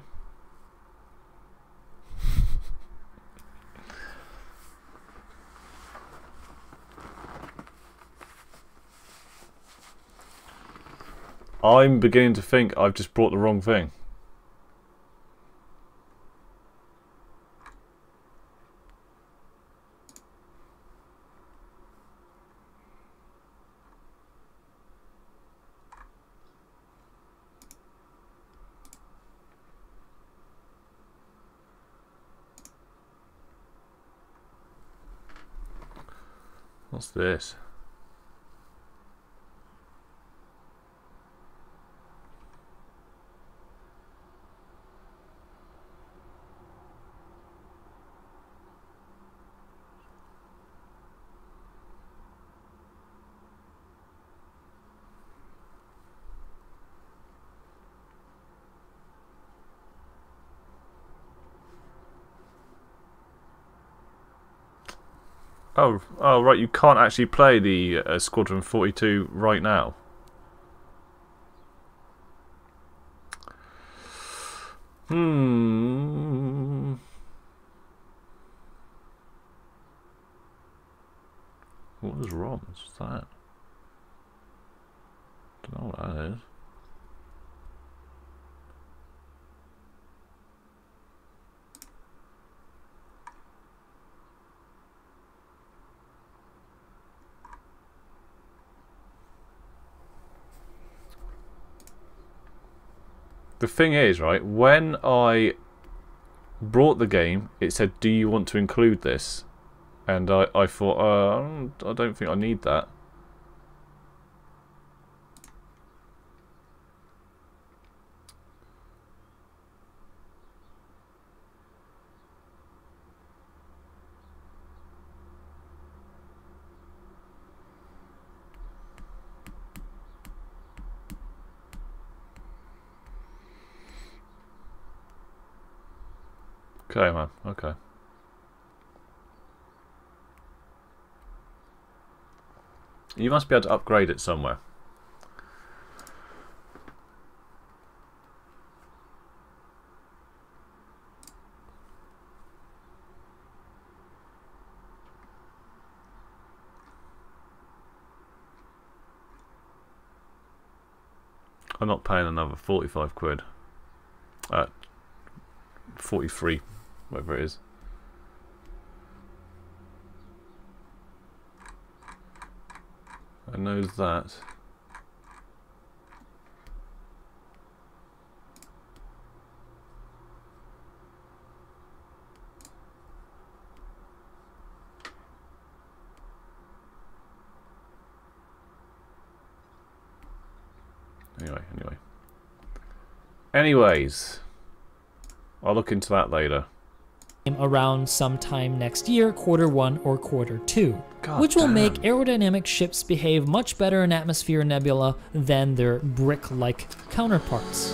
S1: I'm beginning to think I've just brought the wrong thing. What's this? Oh, right. You can't actually play the Squadron 42 right now. What is wrong? What's that? Don't know what that is. The thing is, right, when I brought the game, it said, do you want to include this? And I thought, I don't think I need that. Okay, man. Okay. You must be able to upgrade it somewhere. I'm not paying another 45 quid. 43. Whatever it is. I know that. Anyways, I'll look into that later.
S5: Around sometime next year, Q1 or Q2, which will make aerodynamic ships behave much better in atmosphere nebula than their brick-like counterparts.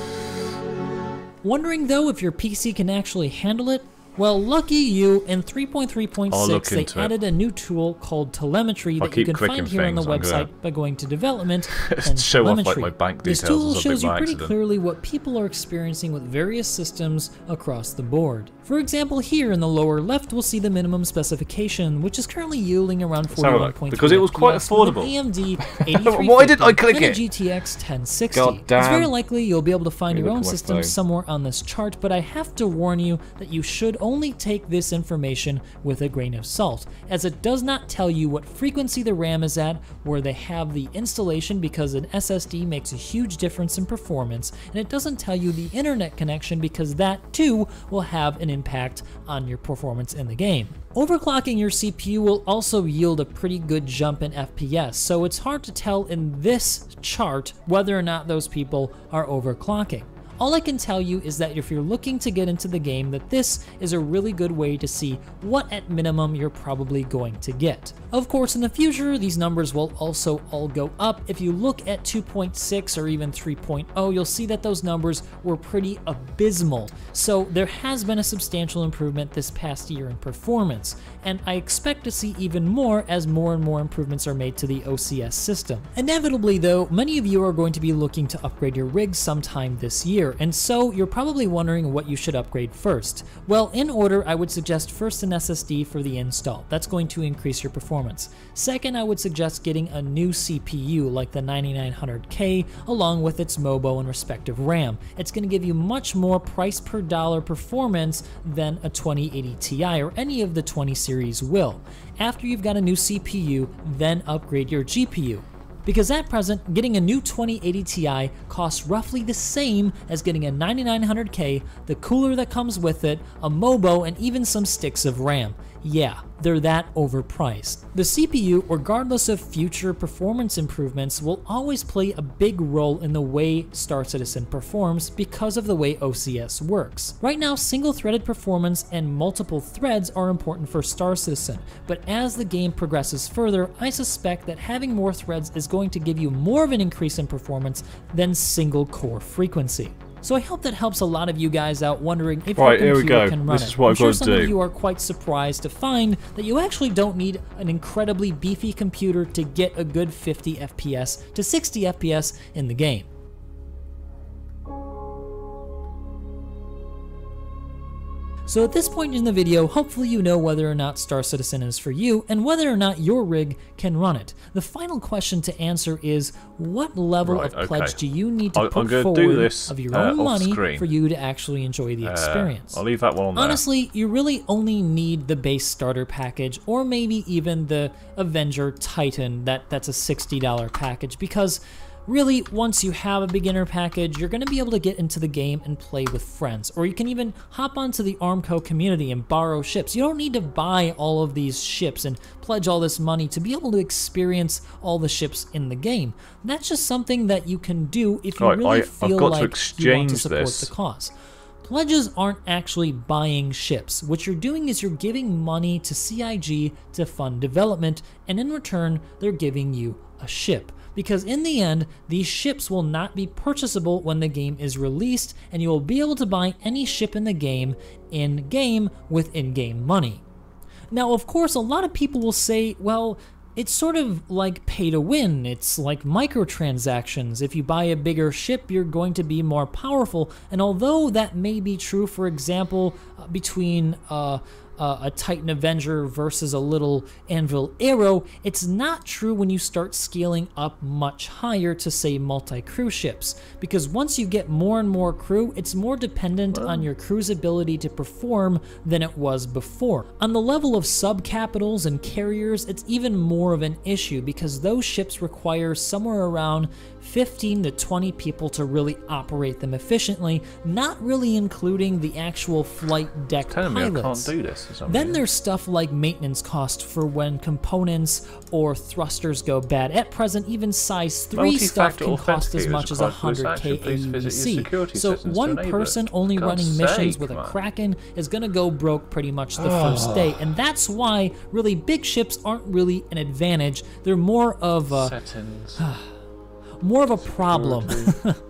S5: Wondering though if your PC can actually handle it? Well, lucky you, in 3.3.6 they added a new tool called telemetry that you can find here on the website by going to development and
S1: show
S5: telemetry.
S1: off like my bank details.
S5: This tool shows you pretty clearly what people are experiencing with various systems across the board. For example, here in the lower left, we'll see the minimum specification, which is currently yielding around 41.3
S1: because it was quite affordable.
S5: AMD 8350
S1: Why did I click
S5: and a
S1: it?
S5: GTX 1060.
S1: God damn.
S5: It's very likely you'll be able to find your own system somewhere on this chart, but I have to warn you that you should only take this information with a grain of salt, as it does not tell you what frequency the RAM is at, where they have the installation, because an SSD makes a huge difference in performance, and it doesn't tell you the internet connection, because that too will have an impact on your performance in the game. Overclocking your CPU will also yield a pretty good jump in FPS, so it's hard to tell in this chart whether or not those people are overclocking. All I can tell you is that if you're looking to get into the game, that this is a really good way to see what at minimum you're probably going to get. Of course, in the future, these numbers will also all go up. If you look at 2.6 or even 3.0, you'll see that those numbers were pretty abysmal. So there has been a substantial improvement this past year in performance, and I expect to see even more as more and more improvements are made to the OCS system. Inevitably though, many of you are going to be looking to upgrade your rig sometime this year, and so you're probably wondering what you should upgrade first. Well, in order, I would suggest first an SSD for the install. That's going to increase your performance. Second, I would suggest getting a new CPU like the 9900K along with its MOBO and respective RAM. It's going to give you much more price per dollar performance than a 2080 Ti or any of the 20 series will. After you've got a new CPU, then upgrade your GPU. Because at present, getting a new 2080 Ti costs roughly the same as getting a 9900K, the cooler that comes with it, a MOBO, and even some sticks of RAM. Yeah, they're that overpriced. The CPU, regardless of future performance improvements, will always play a big role in the way Star Citizen performs because of the way OCS works. Right now, single-threaded performance and multiple threads are important for Star Citizen, but as the game progresses further, I suspect that having more threads is going to give you more of an increase in performance than single-core frequency. So I hope that helps a lot of you guys out wondering if your computer can run it. I'm sure some of you are quite surprised to find that you actually don't need an incredibly beefy computer to get a good 50 FPS to 60 FPS in the game. So at this point in the video, hopefully you know whether or not Star Citizen is for you and whether or not your rig can run it. The final question to answer is, what level of pledge do you need to put forward of your own money for you to actually enjoy the experience?
S1: I'll leave that one on there.
S5: Honestly, you really only need the base starter package or maybe even the Avenger Titan that's a $60 package, because really, once you have a beginner package, you're going to be able to get into the game and play with friends. Or you can even hop onto the Armco community and borrow ships. You don't need to buy all of these ships and pledge all this money to be able to experience all the ships in the game. That's just something that you can do if you really feel like you want to support the cause. Pledges aren't actually buying ships. What you're doing is you're giving money to CIG to fund development, and in return, they're giving you a ship. Because in the end, these ships will not be purchasable when the game is released, and you will be able to buy any ship in the game in-game with in-game money. Now, of course, a lot of people will say, well, it's sort of like pay to win. It's like microtransactions. If you buy a bigger ship, you're going to be more powerful. And although that may be true, for example, between a Titan Avenger versus a little Anvil Arrow, it's not true when you start scaling up much higher to, say, multi-crew ships, because once you get more and more crew, it's more dependent on your crew's ability to perform than it was before. On the level of sub-capitals and carriers, it's even more of an issue, because those ships require somewhere around 15 to 20 people to really operate them efficiently, not really including the actual flight deck pilots.
S1: Me I can't do this.
S5: Then there's stuff like maintenance cost for when components or thrusters go bad. At present, even size 3 stuff can cost as much as 100k AUC. So one person only running missions with a Kraken is going to go broke pretty much the first day. And that's why really big ships aren't really an advantage. They're more of a... more of a problem.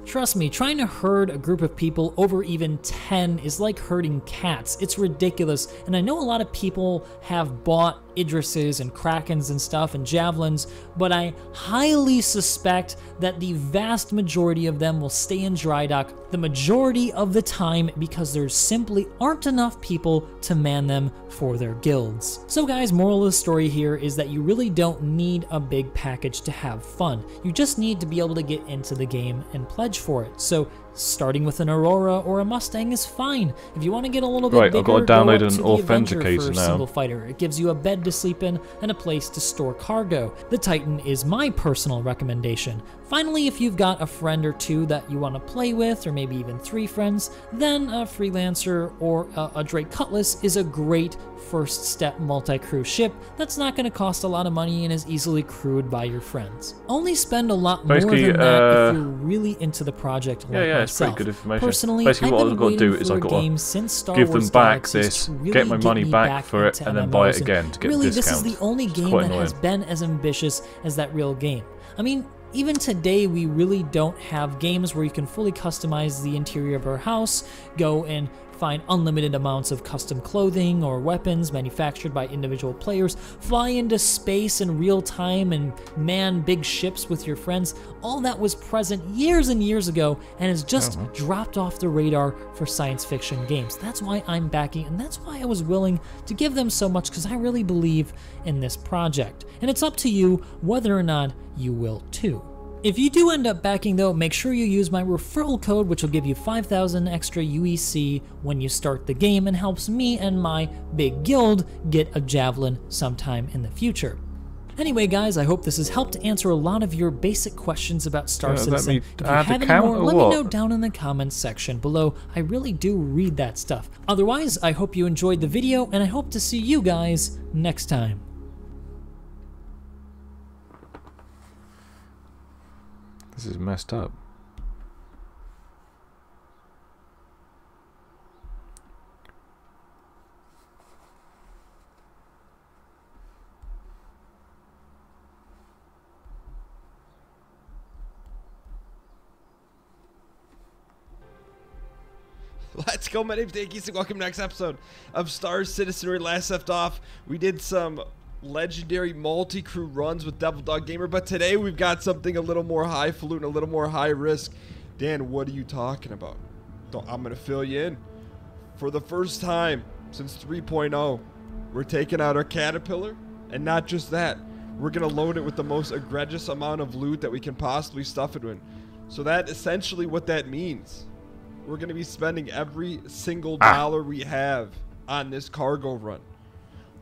S5: Trust me, trying to herd a group of people over even 10 is like herding cats. It's ridiculous, and I know a lot of people have bought Idrises and Krakens and stuff and Javelins, but I highly suspect that the vast majority of them will stay in dry dock the majority of the time because there simply aren't enough people to man them for their guilds. So guys, moral of the story here is that you really don't need a big package to have fun. You just need to be able to get into the game and pledge for it. So starting with an Aurora or a Mustang is fine. If you want to get a little bit bigger,
S1: I've got to download an
S5: authenticator
S1: authenticator
S5: for a
S1: now.
S5: single fighter. It gives you a bed to sleep in and a place to store cargo. The Titan is my personal recommendation. Finally, if you've got a friend or two that you want to play with, or maybe even 3 friends, then a Freelancer or a Drake Cutlass is a great first step multi-crew ship that's not going to cost a lot of money and is easily crewed by your friends. Only spend a lot more than that if you're really into the project like myself.
S1: It's pretty good information.
S5: Personally,
S1: Basically, what
S5: I've
S1: I've
S5: been
S1: got to do
S5: waiting
S1: is
S5: for
S1: I've
S5: a
S1: got
S5: game
S1: to
S5: since Star
S1: give
S5: Wars
S1: them back
S5: Galaxies
S1: this,
S5: to really
S1: get my money
S5: me
S1: back for it,
S5: into
S1: and then buy it
S5: MMOs,
S1: again to get
S5: really,
S1: a discount.
S5: this is the only
S1: It's
S5: game
S1: quite
S5: that has
S1: annoying.
S5: been as ambitious as that real game. I mean, even today, we really don't have games where you can fully customize the interior of our house, go and find unlimited amounts of custom clothing or weapons manufactured by individual players, fly into space in real time and man big ships with your friends. All that was present years and years ago and has just dropped off the radar for science fiction games. That's why I'm backing, and that's why I was willing to give them so much, because I really believe in this project. And it's up to you whether or not you will too. If you do end up backing though, make sure you use my referral code, which will give you 5,000 extra UEC when you start the game and helps me and my big guild get a Javelin sometime in the future. Anyway guys, I hope this has helped to answer a lot of your basic questions about Star Citizen. If you have any more, let me know down in the comments section below. I really do read that stuff. Otherwise, I hope you enjoyed the video, and I hope to see you guys next time.
S1: This is messed up.
S2: Let's go, my name's Dickies, and welcome to the next episode of Star Citizen. Where we last left off, we did some legendary multi-crew runs with Devil Dog Gamer, but today we've got something a little more highfalutin, a little more high risk. Dan, what are you talking about? I'm gonna fill you in. For the first time since 3.0, we're taking out our Caterpillar, and not just that, we're gonna load it with the most egregious amount of loot that we can possibly stuff it in. So that essentially what that means, we're gonna be spending every single dollar we have on this cargo run.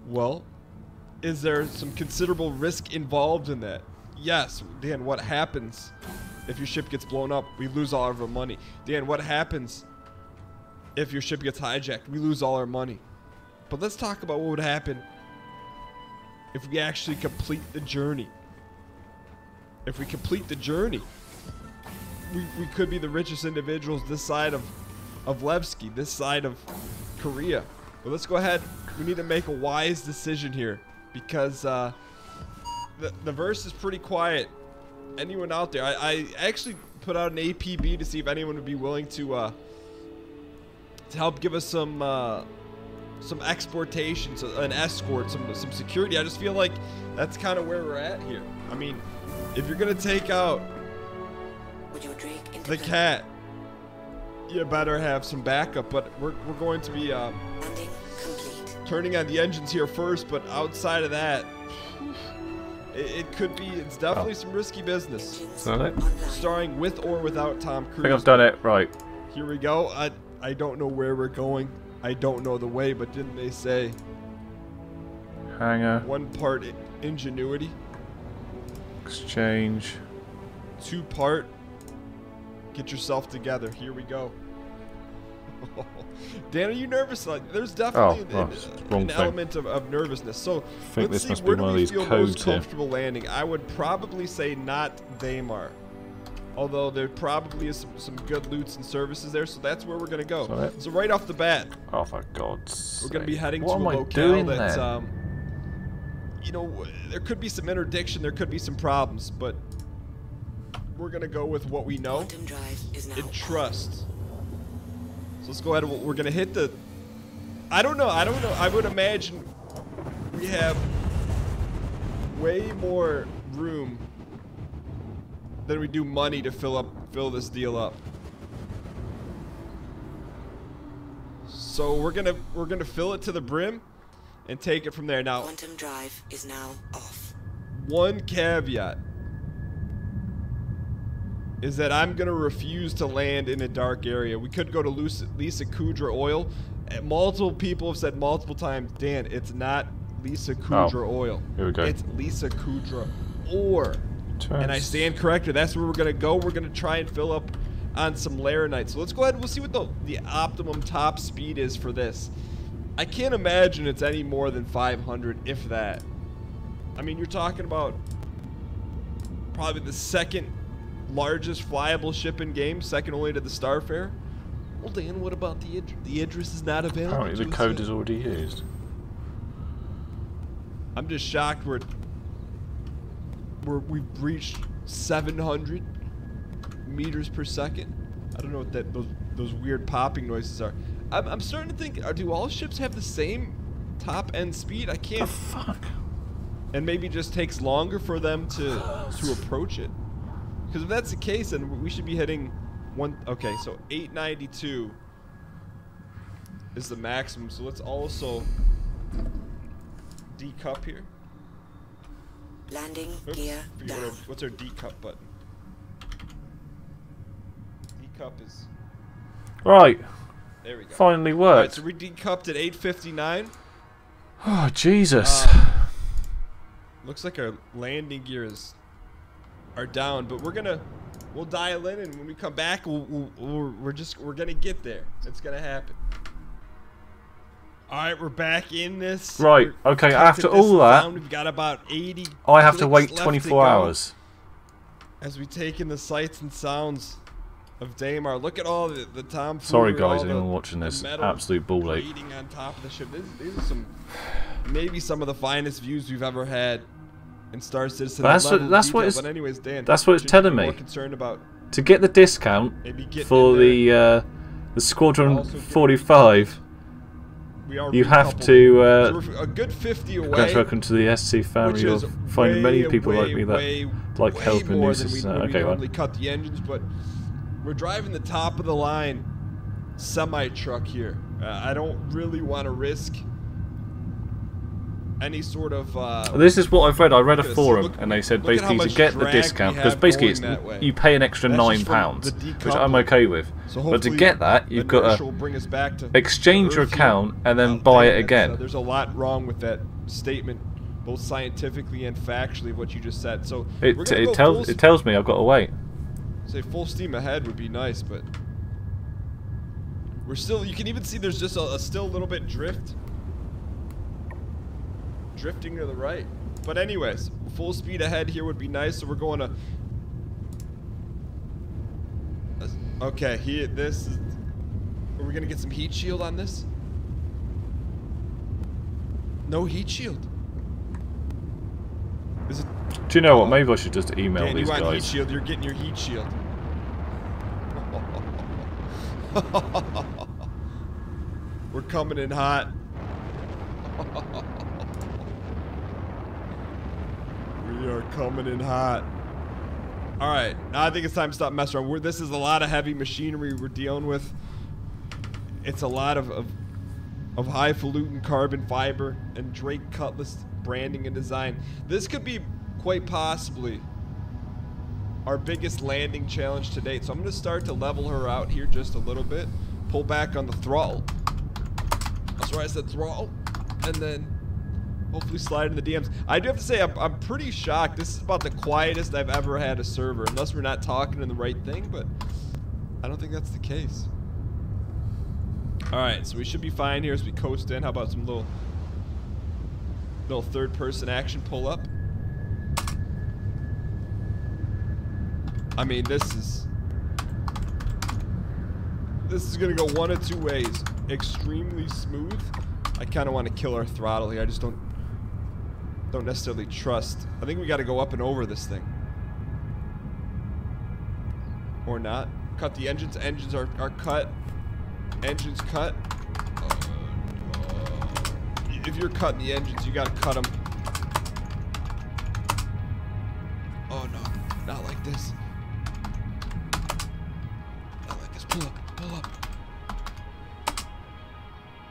S2: Well, is there some considerable risk involved in that? Yes. Dan, what happens if your ship gets blown up? We lose all of our money. Dan, what happens if your ship gets hijacked? We lose all our money. But let's talk about what would happen if we actually complete the journey. If we complete the journey, we could be the richest individuals this side of Levski, this side of Korea. But let's go ahead. We need to make a wise decision here, because the verse is pretty quiet. Anyone out there? I actually put out an APB to see if anyone would be willing to help give us some exportation, so an escort, some security. I just feel like that's kind of where we're at here. I mean, if you're gonna take out the cat, you better have some backup. But we're going to be turning on the engines here first, but outside of that, it could be, it's definitely some risky business. Starring with or without Tom Cruise.
S1: I think I've done it right.
S2: Here we go. I don't know where we're going. I don't know the way, but didn't they say
S1: Hangar.
S2: 1 part ingenuity,
S1: Exchange.
S2: 2 part get yourself together. Here we go. Dan, are you nervous? Like, there's definitely an element of nervousness. So let's see, where do we feel most comfortable landing? I would probably say not Daymar, although there probably is some good loots and services there. So that's where we're gonna go. So right off the bat,
S1: oh for God's sake,
S2: we're gonna be heading to a locale that's you know, there could be some interdiction, there could be some problems, but we're gonna go with what we know and trust. So let's go ahead and we're gonna hit the. I don't know. I would imagine we have way more room than we do money to fill this deal up. So we're gonna fill it to the brim and take it from there. Now,
S7: quantum drive is now off.
S2: One caveat is that I'm gonna refuse to land in a dark area. We could go to Lisa Kudrow oil. Multiple people have said multiple times, Dan, it's not Lisa Kudrow oil.
S1: Here we go.
S2: It's Lisa Kudrow ore. And I stand corrected. That's where we're gonna go. We're gonna try and fill up on some laranite. So let's go ahead and we'll see what the optimum top speed is for this. I can't imagine it's any more than 500, if that. I mean, you're talking about probably the second largest flyable ship in game, second only to the Starfarer. Well, Dan, what about the Idris? The Idris is not available.
S1: Apparently the code is already used.
S2: I'm just shocked we've reached 700 meters per second. I don't know what those weird popping noises are. I'm starting to think, do all ships have the same top end speed? I can't.
S1: The fuck?
S2: And maybe it just takes longer for them to approach it. Because if that's the case, then we should be hitting one. Okay, so 892 is the maximum. So let's also decup here.
S7: Landing gear down.
S2: What's our decup button? Decup is
S1: right.
S2: There we go.
S1: Finally worked.
S2: Alright, so we decupped at 8:59.
S1: Oh Jesus.
S2: Looks like our landing gears are down, but we'll dial in, and when we come back, we're gonna get there. It's gonna happen. All right, we're back in this.
S1: Right. Okay. After all that,
S2: we've got about 80.
S1: I have to wait 24 hours.
S2: As we take in the sights and sounds of Daymar. Look at all the tomfoolery.
S1: Sorry guys, anyone watching this, absolute ball ache.
S2: On top of the ship. These are maybe some of the finest views we've ever had in Star Citizen.
S1: That's what it's.
S2: But anyways, Dan,
S1: that's what it's telling me.
S2: More concerned about
S1: to get the discount for the Squadron 45. You have to
S2: a good 50 away.
S1: Guys, welcome to the SC family. You'll find many people like me that like helping news. Okay,
S2: normally cut the engines, but we're driving the top of the line semi truck here. I don't really want to risk any sort of.
S1: This is what I've read. I read a forum, and they said basically to get the discount, because basically you pay an extra £9, which I'm okay with. So but to get that, you've got to exchange your account and then buy it again.
S2: There's a lot wrong with that statement, both scientifically and factually, what you just said. So
S1: it tells me I've got to wait.
S2: Say full steam ahead would be nice, but we're still. You can even see there's just still a little bit drifting to the right. But anyways, full speed ahead here would be nice. So we're going to. Okay, this is. Are we gonna get some heat shield on this? No heat shield. Is it?
S1: Do you know what? Maybe I should just email
S2: Dan,
S1: these
S2: you want
S1: guys.
S2: Heat shield? You're getting your heat shield. We're coming in hot. We are coming in hot. All right, now I think it's time to stop messing around. This is a lot of heavy machinery we're dealing with. It's a lot of highfalutin carbon fiber and Drake Cutlass branding and design. This could be quite possibly our biggest landing challenge to date. So I'm going to start to level her out here just a little bit. Pull back on the throttle. That's where I said throttle. And then hopefully slide in the DMs. I do have to say, I'm pretty shocked. This is about the quietest I've ever had a server. Unless we're not talking in the right thing, but I don't think that's the case. Alright, so we should be fine here as we coast in. How about some little third-person action pull-up? I mean, this is gonna go one of two ways. Extremely smooth. I kind of want to kill our throttle here. I just don't necessarily trust. I think we got to go up and over this thing. Or not. Cut the engines. Engines are cut. Engines cut. If you're cutting the engines, you gotta cut them. Oh no, not like this. Not like this. Pull up, pull up.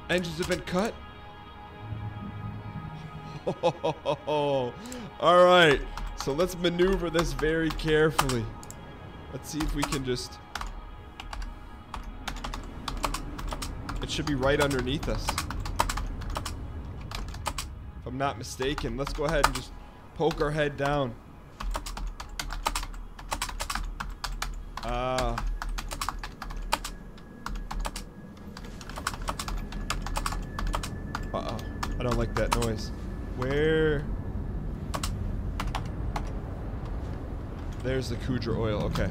S2: Engines have been cut. Oh, all right. So let's maneuver this very carefully. Let's see if we can just... It should be right underneath us. If I'm not mistaken. Let's go ahead and just poke our head down. Uh-oh. I don't like that noise. Where? There's the Kudra oil. Okay.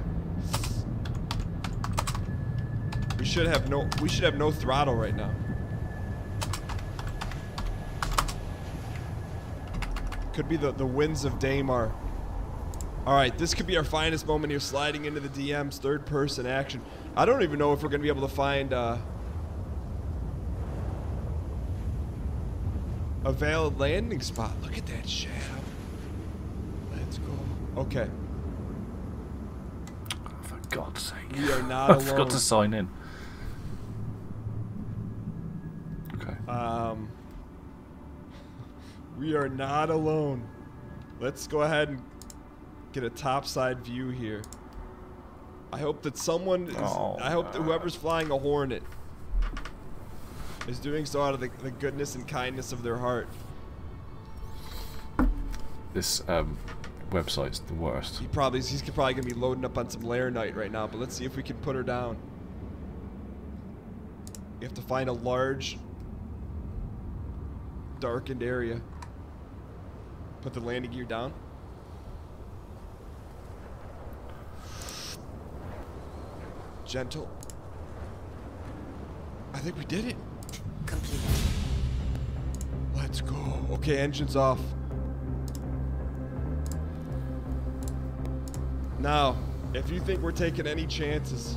S2: We should have no throttle right now. Could be the winds of Daymar. Alright, this could be our finest moment here, sliding into the DM's third person action. I don't even know if we're gonna be able to find a valid landing spot. Look at that shadow. Let's go. Okay.
S1: Oh, for God's sake.
S2: We are not
S1: I
S2: alone.
S1: forgot to sign in. Okay.
S2: We are not alone. Let's go ahead and get a topside view here. I hope that someone is, I hope that whoever's flying a Hornet is doing so out of the goodness and kindness of their heart.
S1: This website's the worst.
S2: He's probably gonna be loading up on some Laranite right now, but let's see if we can put her down. You have to find a large darkened area. Put the landing gear down. Gentle. I think we did it.
S7: Complete.
S2: Let's go. Okay, engine's off. Now, if you think we're taking any chances,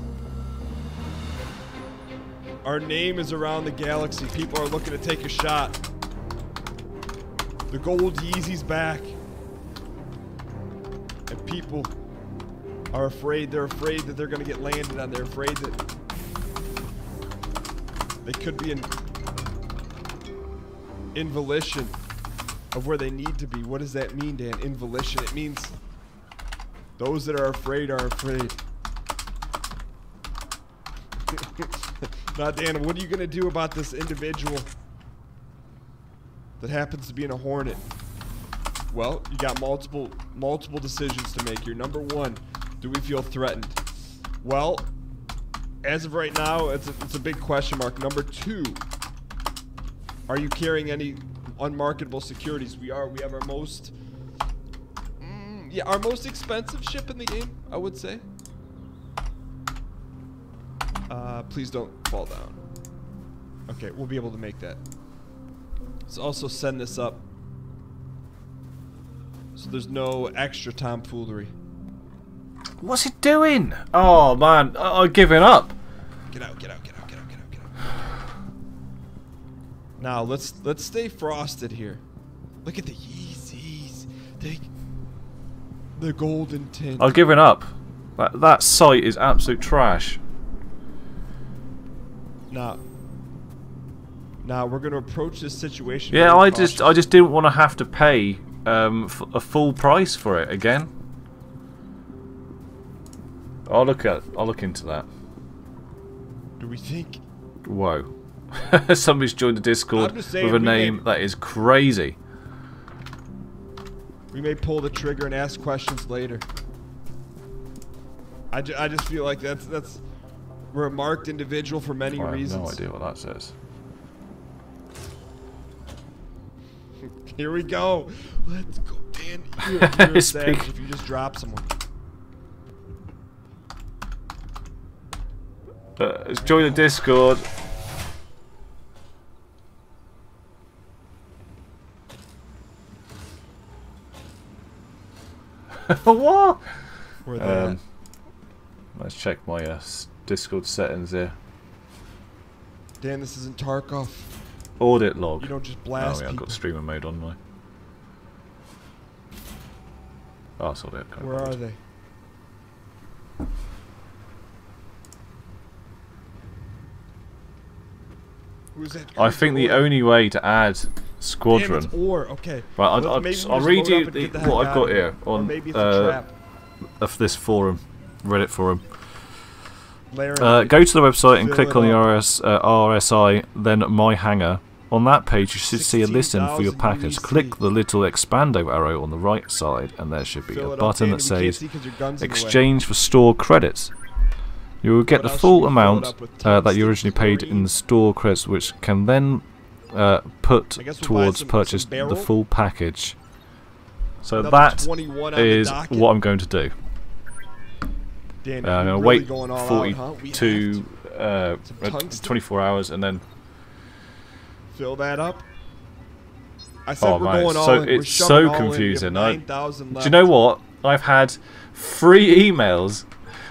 S2: our name is around the galaxy. People are looking to take a shot. The gold Yeezy's back. And people are afraid. They're afraid that they're going to get landed on. They're afraid that they could be in volition of where they need to be. What does that mean, Dan? In volition. It means those that are afraid are afraid. Now, Dan, what are you going to do about this individual that happens to be in a Hornet? Well, you got multiple decisions to make here. Number one, do we feel threatened? Well, as of right now, it's a big question mark. Number two, are you carrying any unmarketable securities? We are. We have our most our most expensive ship in the game, I would say. Please don't fall down. Okay, we'll be able to make that. Let's also send this up so there's no extra tomfoolery.
S1: What's it doing? Oh man, I'm giving up.
S2: Get out, get out, get out, get out, get out, get out. Now let's stay frosted here. Look at the Yeezys. The golden tint.
S1: I'm giving up. That site is absolute trash.
S2: Now we're gonna approach this situation.
S1: Yeah, I just didn't want to have to pay a full price for it again. I'll look into that.
S2: Do we think?
S1: Whoa! Somebody's joined the Discord with a name that is crazy.
S2: We may pull the trigger and ask questions later. I just feel like that's we're a marked individual for many reasons.
S1: I have no idea what that says.
S2: Here we go. Let's go, Dan. You're a savage if you just drop someone.
S1: Let's join the Discord. What?
S2: Where they at?
S1: Let's check my Discord settings here.
S8: Dan, this isn't Tarkov.
S1: Audit log.
S8: You don't just blast
S1: Oh yeah, I've got
S8: people.
S1: streamer mode on my. Oh, I saw that.
S8: Where are they? Who's that?
S1: I think the only way to add squadron.
S8: Damn, it's ore. Okay.
S1: Right,
S8: Maybe
S1: I'll
S8: we
S1: read
S8: just
S1: you
S8: load up and get the heck
S1: what I've
S8: out
S1: got
S8: of
S1: here
S8: Or
S1: on
S8: maybe it's a trap.
S1: of this forum, Reddit forum.
S8: Layer
S1: Go to the website and
S8: Fill
S1: click
S8: it
S1: on the
S8: up.
S1: RSI, then My Hangar. On that page, you should see a listing for your
S8: 16,000
S1: package.
S8: UEC.
S1: Click the little expando arrow on the right side, and there should be
S8: Fill
S1: a
S8: it up,
S1: button
S8: Dan,
S1: that
S8: we can't
S1: says
S8: see 'cause your gun's in the way.
S1: Exchange for store credits. You will get
S8: What
S1: the
S8: else
S1: full
S8: should we fill it
S1: amount
S8: up with?
S1: that you
S8: Tungsten,
S1: originally paid in
S8: chlorine?
S1: the store credits, which can then put
S8: I guess we'll buy
S1: towards
S8: some
S1: purchase
S8: barrel.
S1: the full package. So
S8: Another
S1: that
S8: 21 on the
S1: is
S8: docket.
S1: what I'm going to do.
S8: Dan,
S1: I'm
S8: you're
S1: going to
S8: really
S1: wait
S8: going all out, huh? We
S1: 42,
S8: have to. Some tungsten?
S1: 24 hours, and then.
S8: Fill that up. I said
S1: Oh
S8: we're
S1: man,
S8: going all
S1: so
S8: in. We're
S1: it's
S8: shoving
S1: so
S8: all in. We have
S1: confusing.
S8: 9,000
S1: Do
S8: left.
S1: you know what? I've had 3 emails.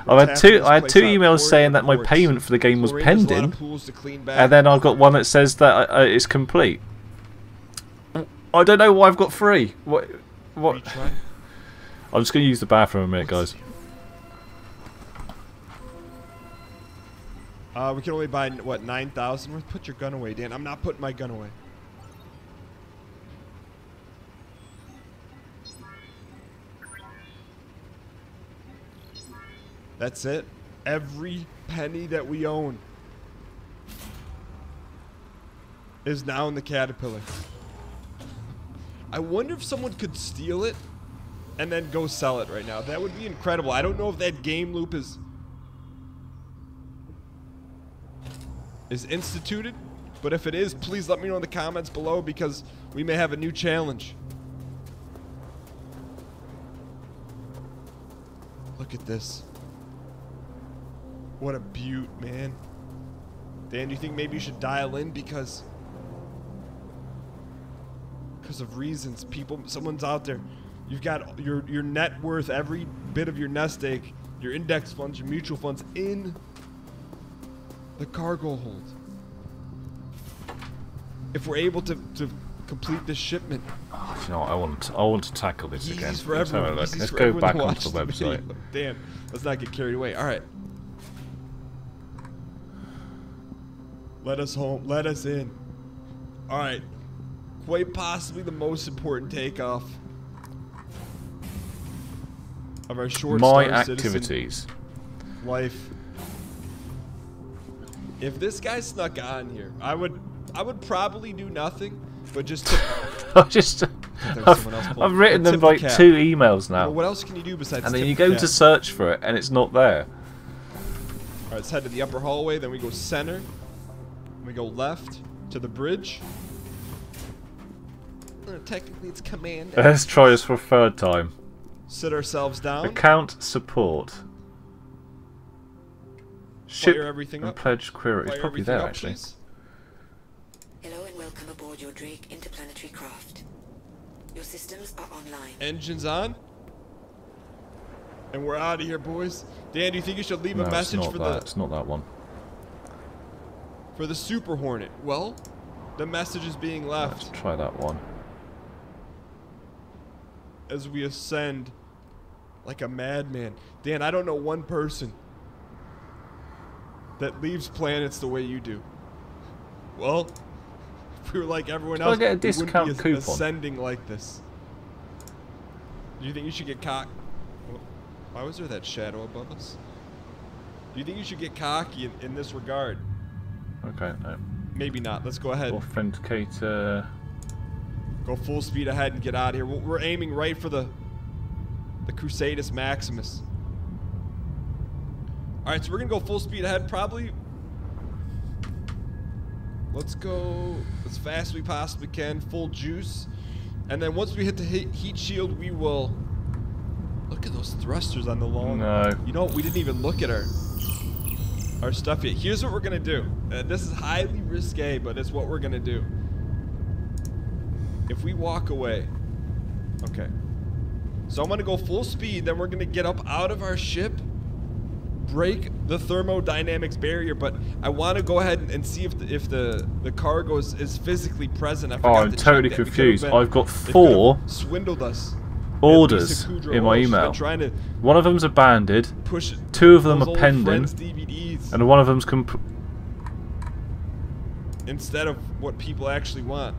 S1: I had
S8: tapping
S1: two.
S8: this
S1: I had
S8: place
S1: 2
S8: out.
S1: emails
S8: Chlorine
S1: saying that my
S8: reports.
S1: payment for the game was
S8: Chlorine, there's a lot
S1: pending,
S8: of pools to clean back.
S1: and then I've got one that says that it's complete. I don't know why I've got 3. What?
S8: Retry.
S1: I'm just going to use the bathroom a minute, guys.
S8: We can only buy what 9,000 worth. Put your gun away, Dan. I'm not putting my gun away. That's it. Every penny that we own is now in the Caterpillar. I wonder if someone could steal it and then go sell it right now. That would be incredible. I don't know if that game loop is instituted, but if it is, please let me know in the comments below because we may have a new challenge. Look at this. What a beaut, man. Dan, do you think maybe you should dial in because of reasons? Someone's out there. You've got your net worth, every bit of your nest egg, your index funds, your mutual funds in the cargo hold. If we're able to complete this shipment.
S1: Oh, you know what? I want to tackle this again.
S8: For
S1: Let's have a
S8: everyone.
S1: look. Let's
S8: For
S1: go
S8: everyone
S1: back
S8: to
S1: onto the
S8: watch video.
S1: website.
S8: Dan, let's not get carried away. All right. Let us home. Let us in. All right. Quite possibly the most important takeoff of our short
S1: My
S8: Star Citizen
S1: activities.
S8: life. If this guy snuck on here, I would probably do nothing, but just tip.
S1: I've written them like 2 emails now.
S8: Well, what else can you do besides?
S1: And then
S8: tip
S1: you
S8: the
S1: go
S8: cap?
S1: to search for it, and it's not there.
S8: All right, let's head to the upper hallway. Then we go center. We go left to the bridge. Technically, it's command.
S1: Let's try this for a 3rd time.
S8: Sit ourselves down.
S1: Account support. Ship
S8: Fire everything
S1: and
S8: up.
S1: pledge query. It's
S8: Fire
S1: probably
S8: everything
S1: there
S8: up,
S1: actually.
S8: please.
S7: Hello and welcome aboard your Drake interplanetary craft. Your systems are online.
S8: Engines on. And we're out of here, boys. Dan, do you think you should leave
S1: No,
S8: a message
S1: it's not
S8: for
S1: that. It's not that one.
S8: the Super Hornet? Well, the message is being
S1: Let's
S8: left
S1: try that one.
S8: as we ascend like a madman. Dan, I don't know one person that leaves planets the way you do. Well, if we were like everyone else,
S1: I get a
S8: we wouldn't
S1: discount
S8: be
S1: coupon?
S8: ascending like this. Do you think you should get Why was there that shadow above us? Do you think you should get cocky in this regard?
S1: Okay, no.
S8: Maybe not. Let's go ahead.
S1: Authenticator.
S8: Go full speed ahead and get out of here. We're aiming right for the Crusadus Maximus. Alright, so we're going to go full speed ahead. Probably. Let's go as fast as we possibly can. Full juice. And then once we hit the heat shield, we will... Look at those thrusters on the long.
S1: No.
S8: You know what? We didn't even look at our stuff yet. Here's what we're going to do. This is highly risque, but it's what we're going to do. If we walk away... Okay. So I'm going to go full speed, then we're going to get up out of our ship, break the thermodynamics barrier, but I want to go ahead and see if the cargo is physically present. I forgot
S1: I'm totally confused. I've got 4
S8: swindled us.
S1: orders in my email. One of them's abandoned, 2 of them are pending, and one of them's
S8: instead of what people actually want.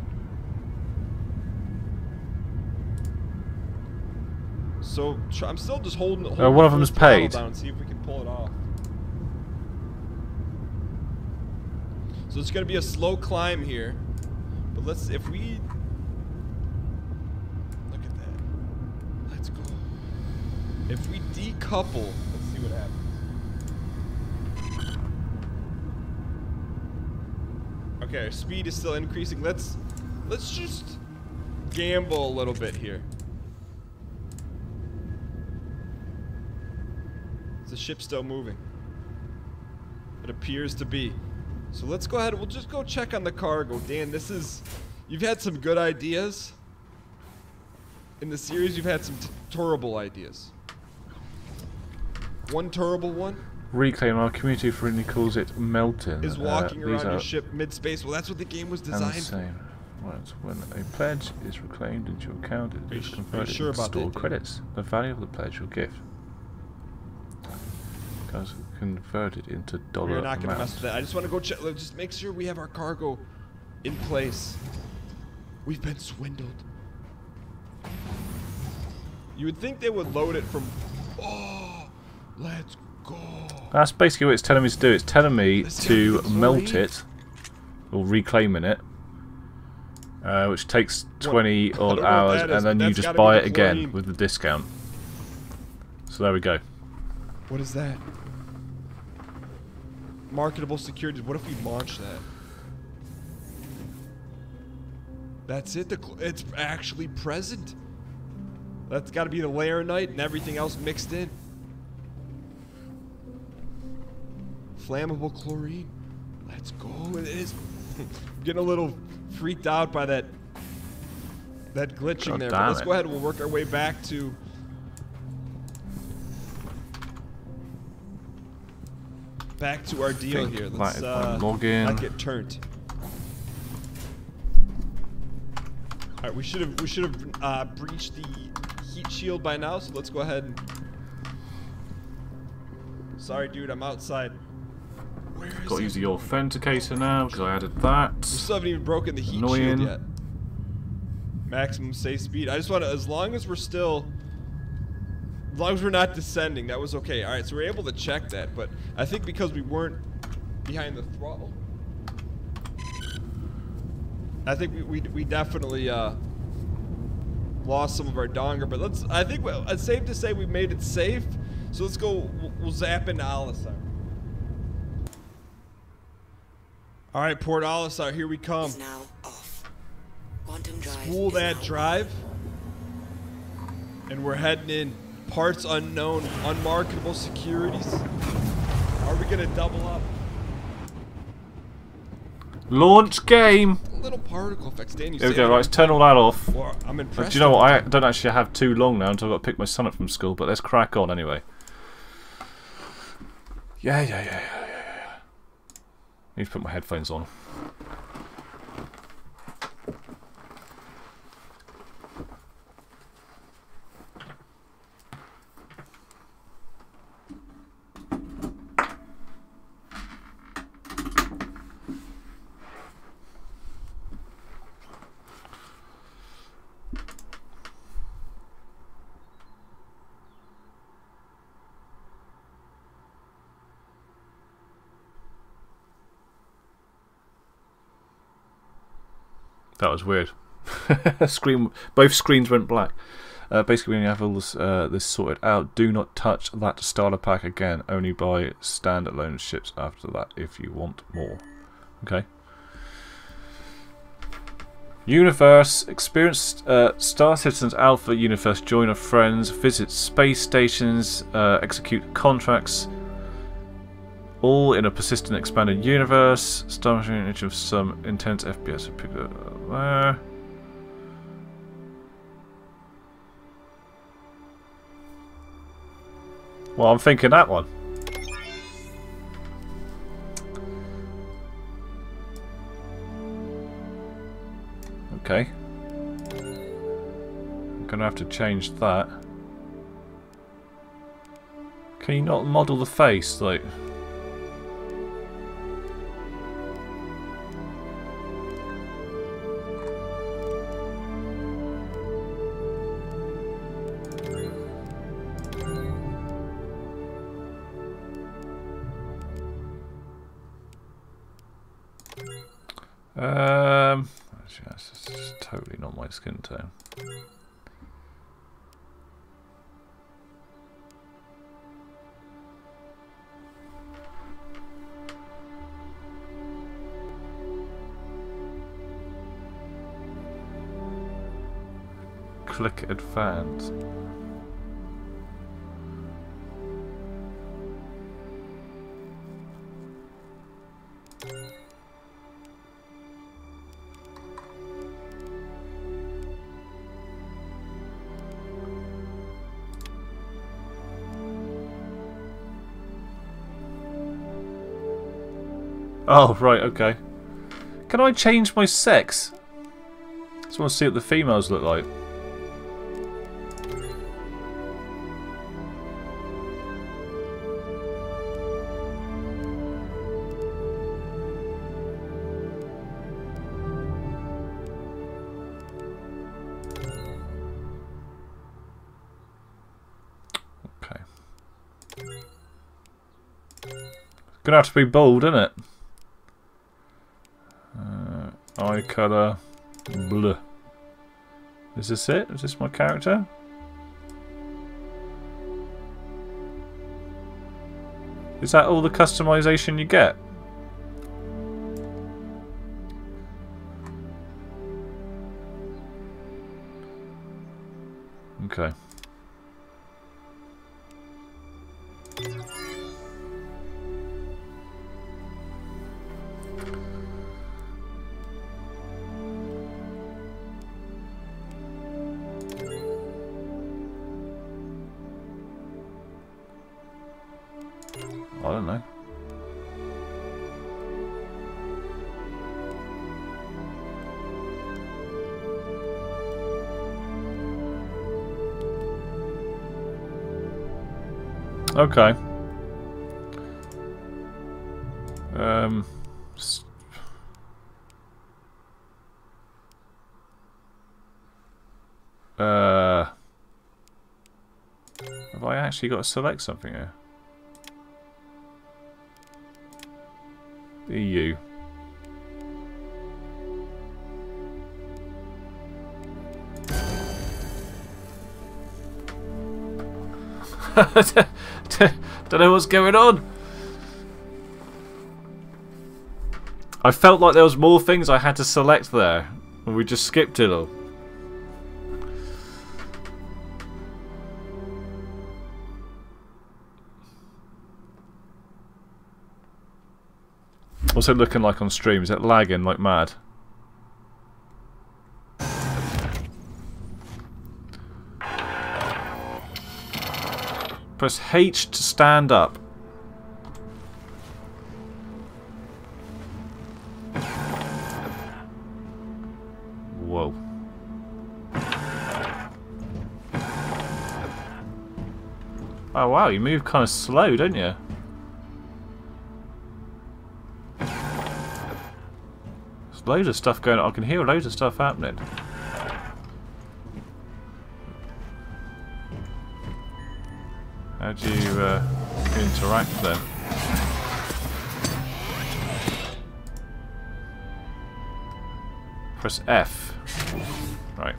S8: So I'm still just holding
S1: one of them's paid.
S8: Down and see if we can pull it off. So it's gonna be a slow climb here, but let's if we look at that. Let's go. If we decouple, let's see what happens. Okay, our speed is still increasing. Let's just gamble a little bit here. Is the ship still moving? It appears to be. So let's go ahead. We'll just go check on the cargo. Dan, you've had some good ideas. In the series, you've had some terrible ideas. One terrible one.
S1: Reclaim. Our community friendly calls it melting.
S8: Is walking around your ship mid-space. Well, that's what the game was designed for.
S1: When a pledge is reclaimed into your account, it is converted into stored credits. The value of the pledge or gift is converted into dollar
S8: We're not going to
S1: amounts.
S8: mess with that. I just want to go check. Let's just make sure we have our cargo in place. We've been swindled. You would think they would load it from... Oh, let's go.
S1: That's basically what it's telling me to do. It's telling me to melt it, or reclaiming it, which takes 20 odd hours, and then you just buy it again with the discount. So there we go.
S8: What is that? Marketable securities. What if we launch that? That's it. It's actually present. That's got to be the Laranite and everything else mixed in. Flammable chlorine. Let's go. It is. I'm getting a little freaked out by that glitching there. But let's go ahead and we'll work our way back to... our deal here. Let's not get turned. All right, we should have breached the heat shield by now. So let's go ahead and. Sorry, dude, I'm outside.
S1: Got to use the authenticator now because I added that.
S8: We still haven't even broken the heat shield yet. Maximum safe speed. I just want to, as long as we're not descending, that was okay. All right, so we're able to check that, but I think because we weren't behind the throttle, I think we definitely lost some of our donger. But I think it's safe to say we made it safe. So let's go. We'll zap into Alisar. All right, Port Alisar, here we come.
S7: Now off. Quantum drive.
S8: Spool that drive, and we're heading in. Parts unknown, unmarketable securities. Are we gonna double up?
S1: Launch game.
S8: Little particle effects. Dan, you
S1: There we go. Right, let's turn all that off.
S8: Well, I'm impressed.
S1: Do you know what? I don't actually have too long now until I've got to pick my son up from school. But let's crack on anyway. Yeah. Need to put my headphones on. That was weird. Both screens went black. Basically, when you have all this sorted out, do not touch that starter pack again. Only buy standalone ships after that if you want more. Okay. Universe. Experience Star Citizens Alpha Universe. Join our friends. Visit space stations. Execute contracts. All in a persistent, expanded universe. Starting each of some intense FPS. Pick up there. Well, I'm thinking that one. Okay. I'm gonna have to change that. Can you not model the face, like? Actually, that's just totally not my skin tone. Click advance. Oh, right, okay. Can I change my sex? I just want to see what the females look like. Okay. Gonna have to be bold, isn't it? Eye colour, blue. Is this it? Is this my character? Is that all the customization you get? Okay. I don't know. Okay. Have I actually got to select something here? EU. Don't know what's going on. I felt like there was more things I had to select there, and we just skipped it all. What's it looking like on stream? Is it lagging like mad? Press H to stand up. Whoa. Oh wow, you move kind of slow, don't you? There's loads of stuff going on. I can hear loads of stuff happening. How do you interact then? Press F. Right.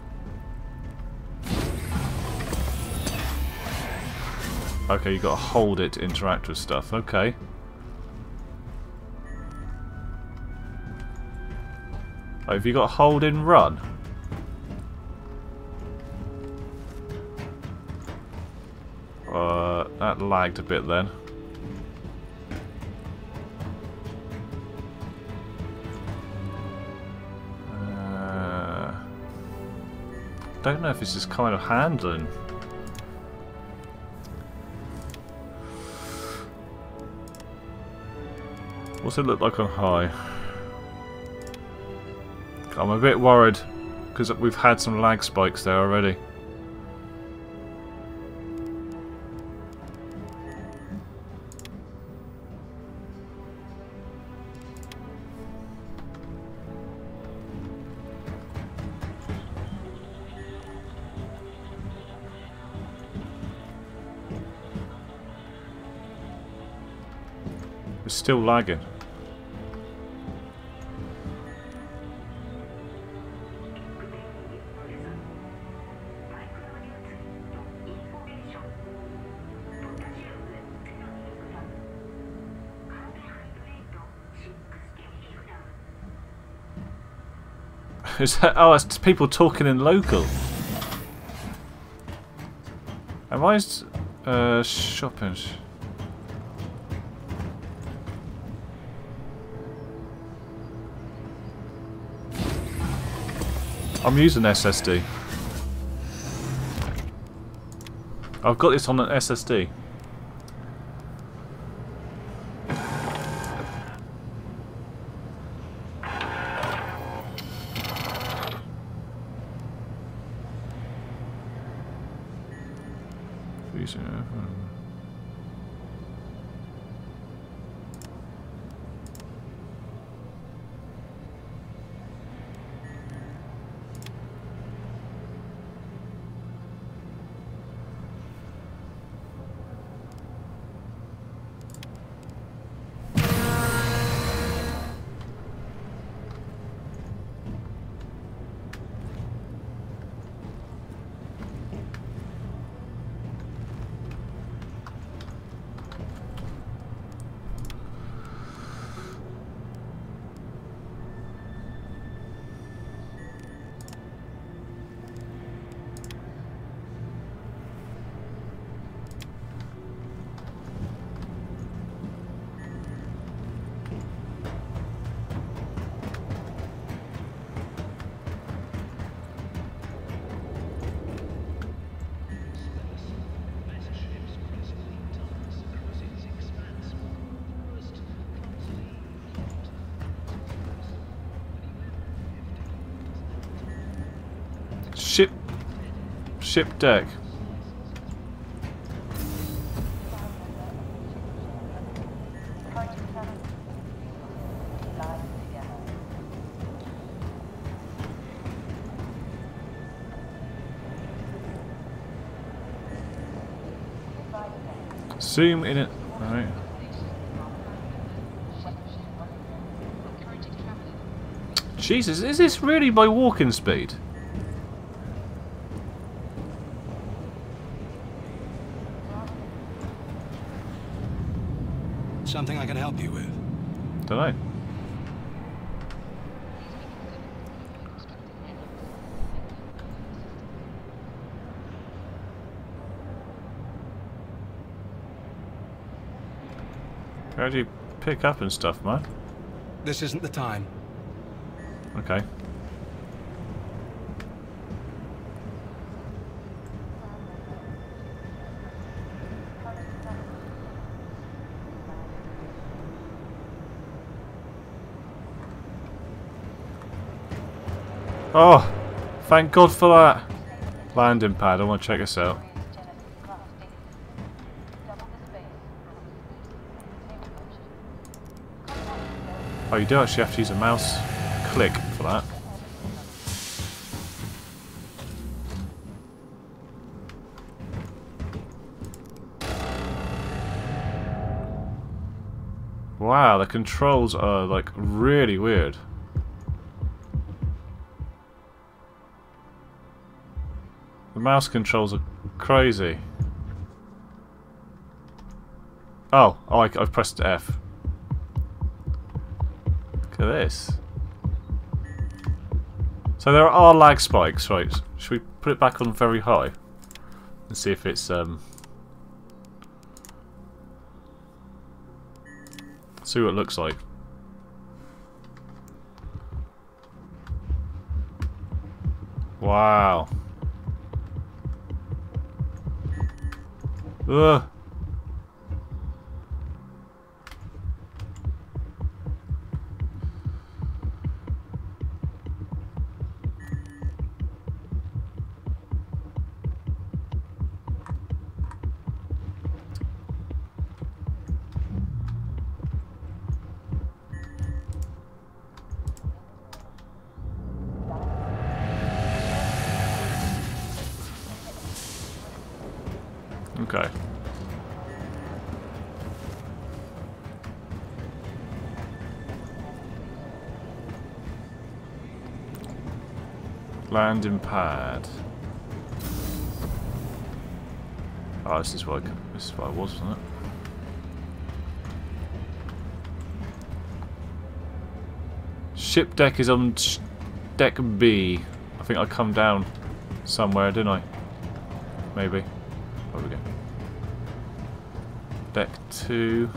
S1: Okay, you got to hold it to interact with stuff. Okay. Oh, have you got to hold in run? That lagged a bit then. Don't know if it's just kind of handling. What's it look like on high? I'm a bit worried because we've had some lag spikes there already. It's still lagging. Is that, oh, it's people talking in local. And why is shopping? I'm using SSD. I've got this on an SSD. Ship deck. Zoom in it. Alright. Jesus, is this really by walking speed?
S9: Something I can help you with?
S1: Don't know. How do you pick up and stuff, man?
S9: This isn't the time.
S1: Okay. Oh, thank God for that landing pad. I want to check this out. Oh, you do actually have to use a mouse click for that. Wow, the controls are like really weird. The mouse controls are crazy. Oh, I've pressed F. Look at this. So there are lag spikes, right? Should we put it back on very high and see if it's see what it looks like. Wow. Ugh. Okay. Landing pad. Oh, this is where I was, wasn't it? Ship deck is on deck B. I think I come down somewhere, didn't I? Maybe. There we go. Deck 2.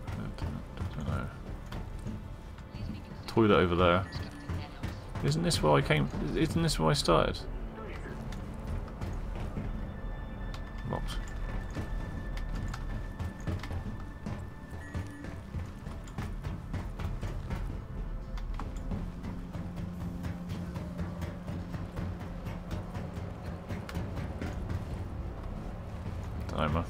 S1: I don't know. Toilet over there. Isn't this where I came? Isn't this where I started? Locked. Don't know, man.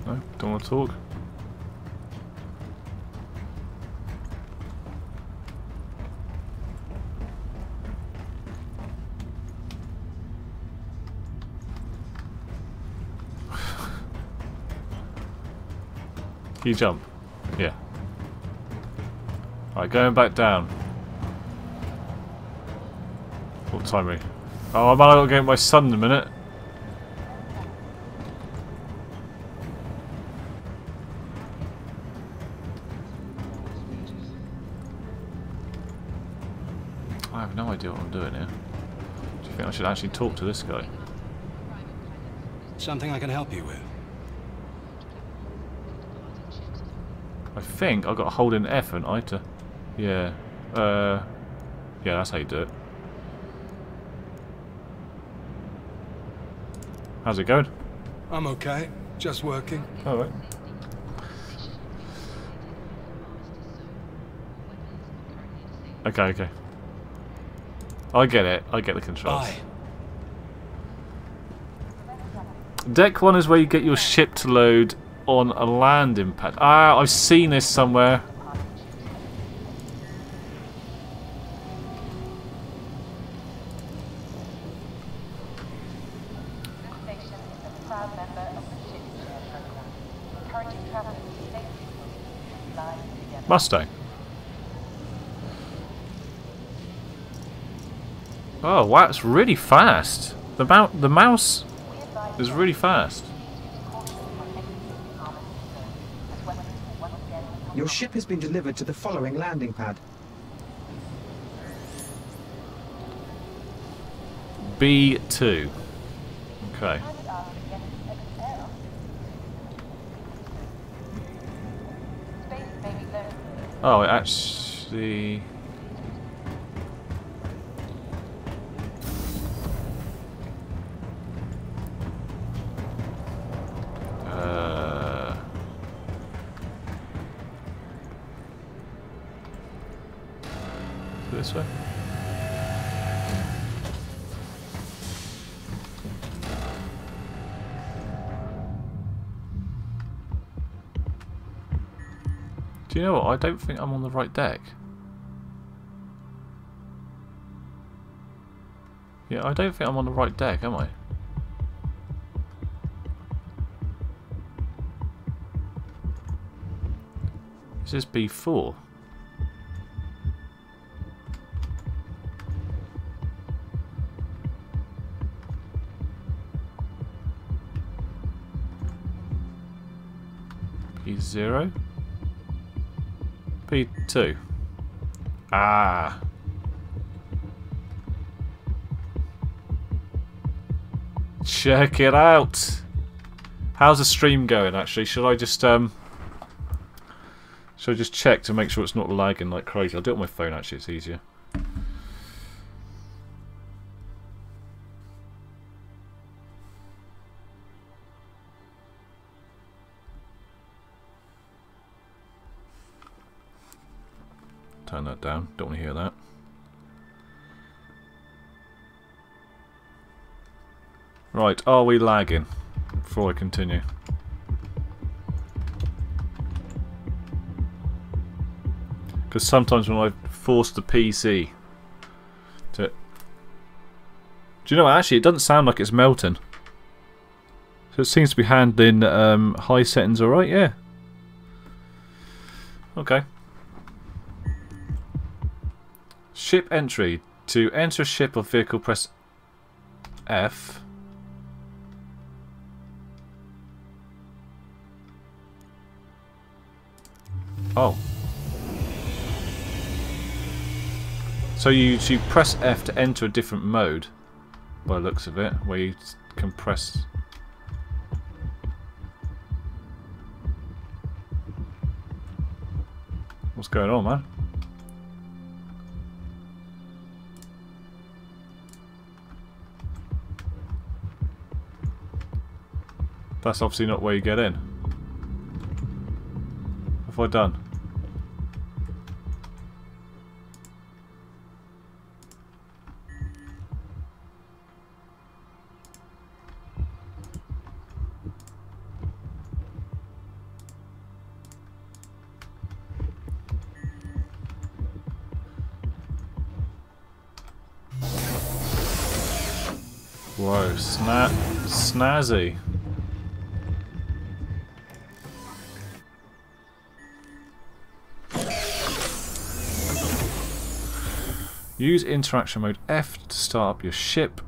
S1: No, don't want to talk. Can you jump? Yeah. Alright, going back down. What time are we? Oh, man, I've got to get my son in a minute. I have no idea what I'm doing here. Do you think I should actually talk to this guy?
S9: Something I can help you with.
S1: I think I've got to hold in F and I to... Yeah. Yeah, that's how you do it. How's it going?
S9: I'm okay. Just working.
S1: Alright. Okay, okay. I get it. I get the controls.
S9: Bye.
S1: Deck 1 is where you get your ship to load on a landing pad. Ah, I've seen this somewhere. Mustang. Oh, wow, it's really fast. The mouse is really fast.
S10: Your ship has been delivered to the following landing pad.
S1: B2. Okay. Oh, it actually... This way? Do you know what? I don't think I'm on the right deck. Yeah, I don't think I'm on the right deck, am I? Is this B4? B0? B2. Ah. Check it out. How's the stream going actually? Should I just check to make sure it's not lagging like crazy? I'll do it on my phone actually, it's easier. Turn that down, don't want to hear that. Right, are we lagging? Before I continue. Because sometimes when I force the PC to... Do you know, actually it doesn't sound like it's melting. So it seems to be handling high settings alright, yeah. Okay. Ship entry. To enter a ship or vehicle, press F. Oh. So you press F to enter a different mode, by the looks of it, where you can press... What's going on, man? That's obviously not where you get in. What have I done? Whoa, snazzy. Use interaction mode F to start up your ship.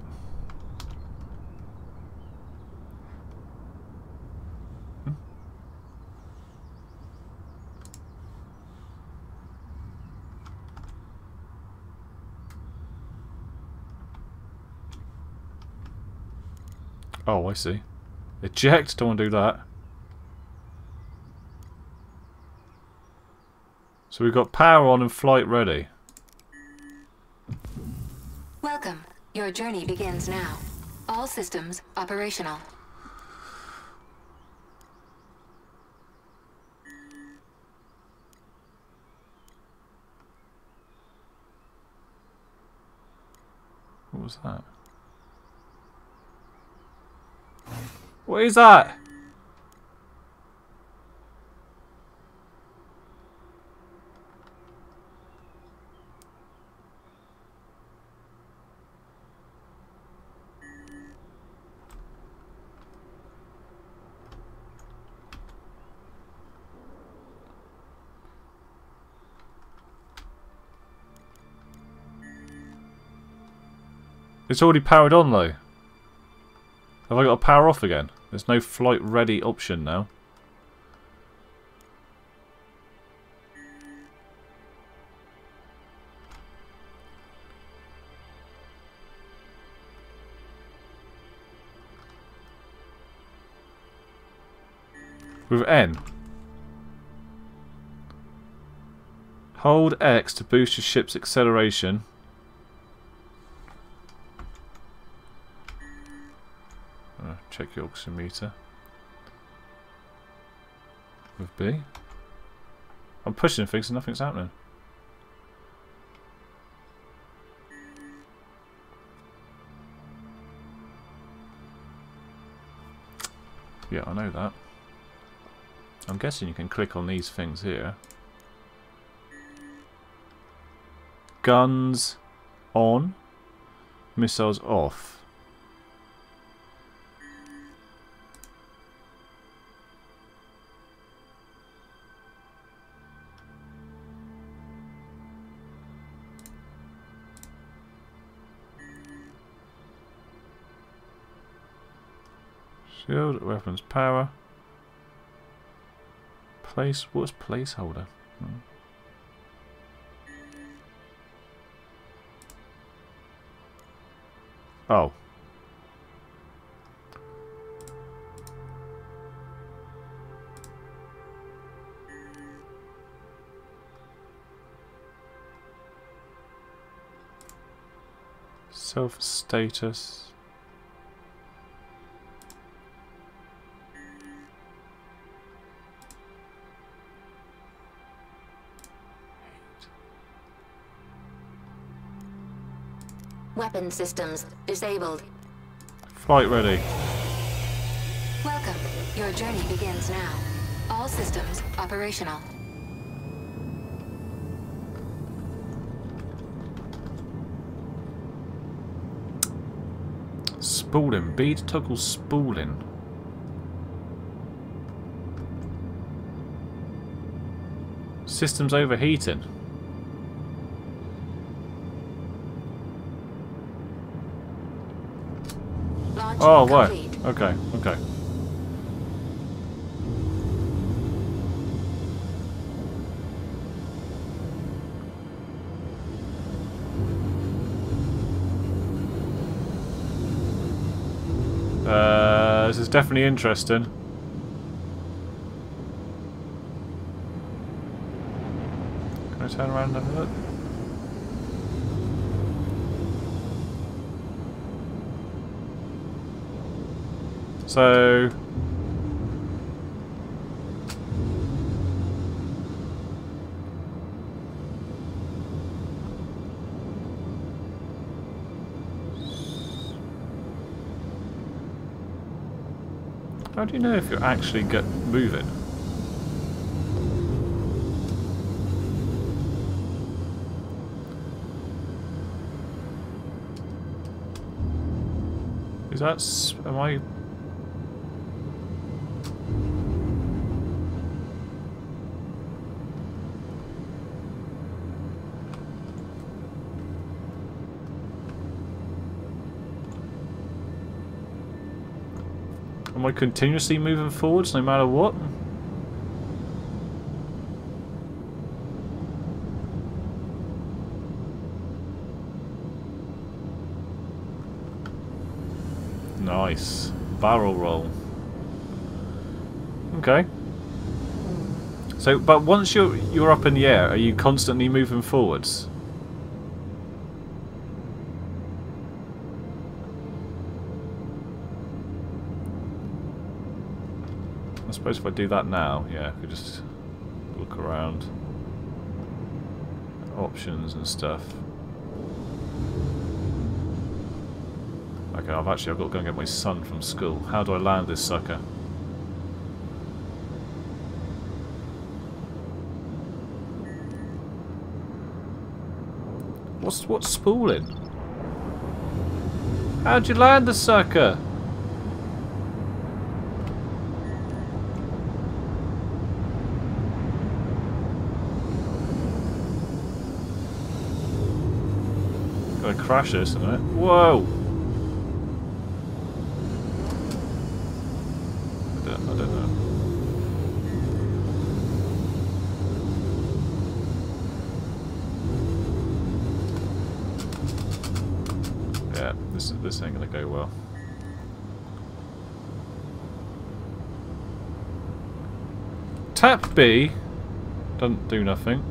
S1: Oh, I see. Eject, don't want to do that. So we've got power on and flight ready.
S7: Welcome. Your journey begins now. All systems operational.
S1: What was that? What is that? It's already powered on though. Have I got to power off again? There's no flight ready option now. With N. Hold X to boost your ship's acceleration. Check your oxygen meter. With B. I'm pushing things and nothing's happening. Yeah, I know that. I'm guessing you can click on these things here. Guns on. Missiles off. Shield, weapons, power. Place, what's placeholder? Oh. Self status.
S7: Weapon systems disabled.
S1: Flight ready.
S7: Welcome. Your journey begins now. All systems operational.
S1: Spooling. B to toggle spooling. System's overheating. Oh, wait. Okay, okay. This is definitely interesting. Can I turn around and have a look? So... How do you know if you actually get moving? Is that... am I... Am I continuously moving forwards no matter what? Nice. Barrel roll. Okay. So, but once you're up in the air, are you constantly moving forwards? I suppose if I do that now, yeah, I could just look around. Options and stuff. Okay, I've got to go and get my son from school. How do I land this sucker? What's spooling? How'd you land the sucker? Gonna crash this, isn't it? Whoa! I don't know. Yeah, this ain't gonna go well. Tap B doesn't do nothing.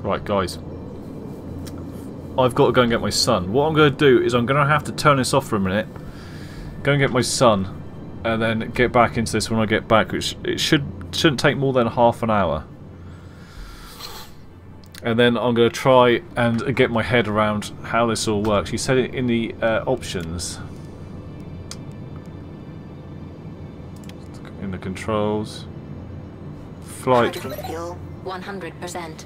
S1: Right, guys. I've got to go and get my son. What I'm going to do is I'm going to have to turn this off for a minute. Go and get my son. And then get back into this when I get back. Which it shouldn't take more than half an hour. And then I'm going to try and get my head around how this all works. You said it in the options. In the controls. Flight.
S7: Hydrogen fuel, 100%.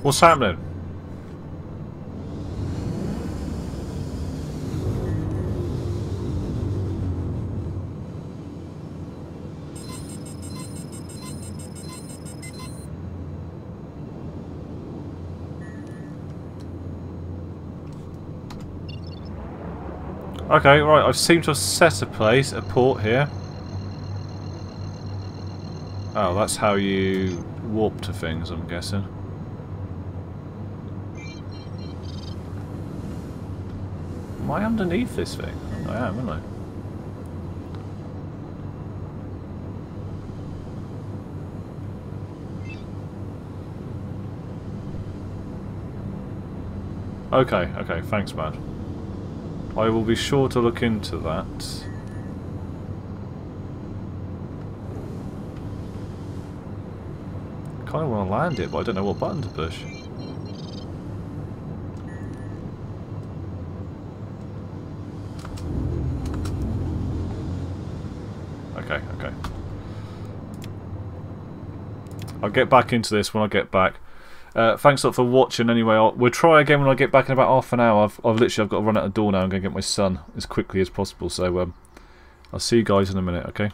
S1: What's happening? Okay, right, I seem to have set a port here. Oh, that's how you warp to things, I'm guessing. Am I underneath this thing? I am, aren't I? Okay, okay, thanks, man. I will be sure to look into that. Kind of want to land it, but I don't know what button to push. Okay, okay. I'll get back into this when I get back. Thanks a lot for watching anyway. We'll try again when I get back in about half an hour. I've literally got to run out the door now and go get my son as quickly as possible. So I'll see you guys in a minute, okay?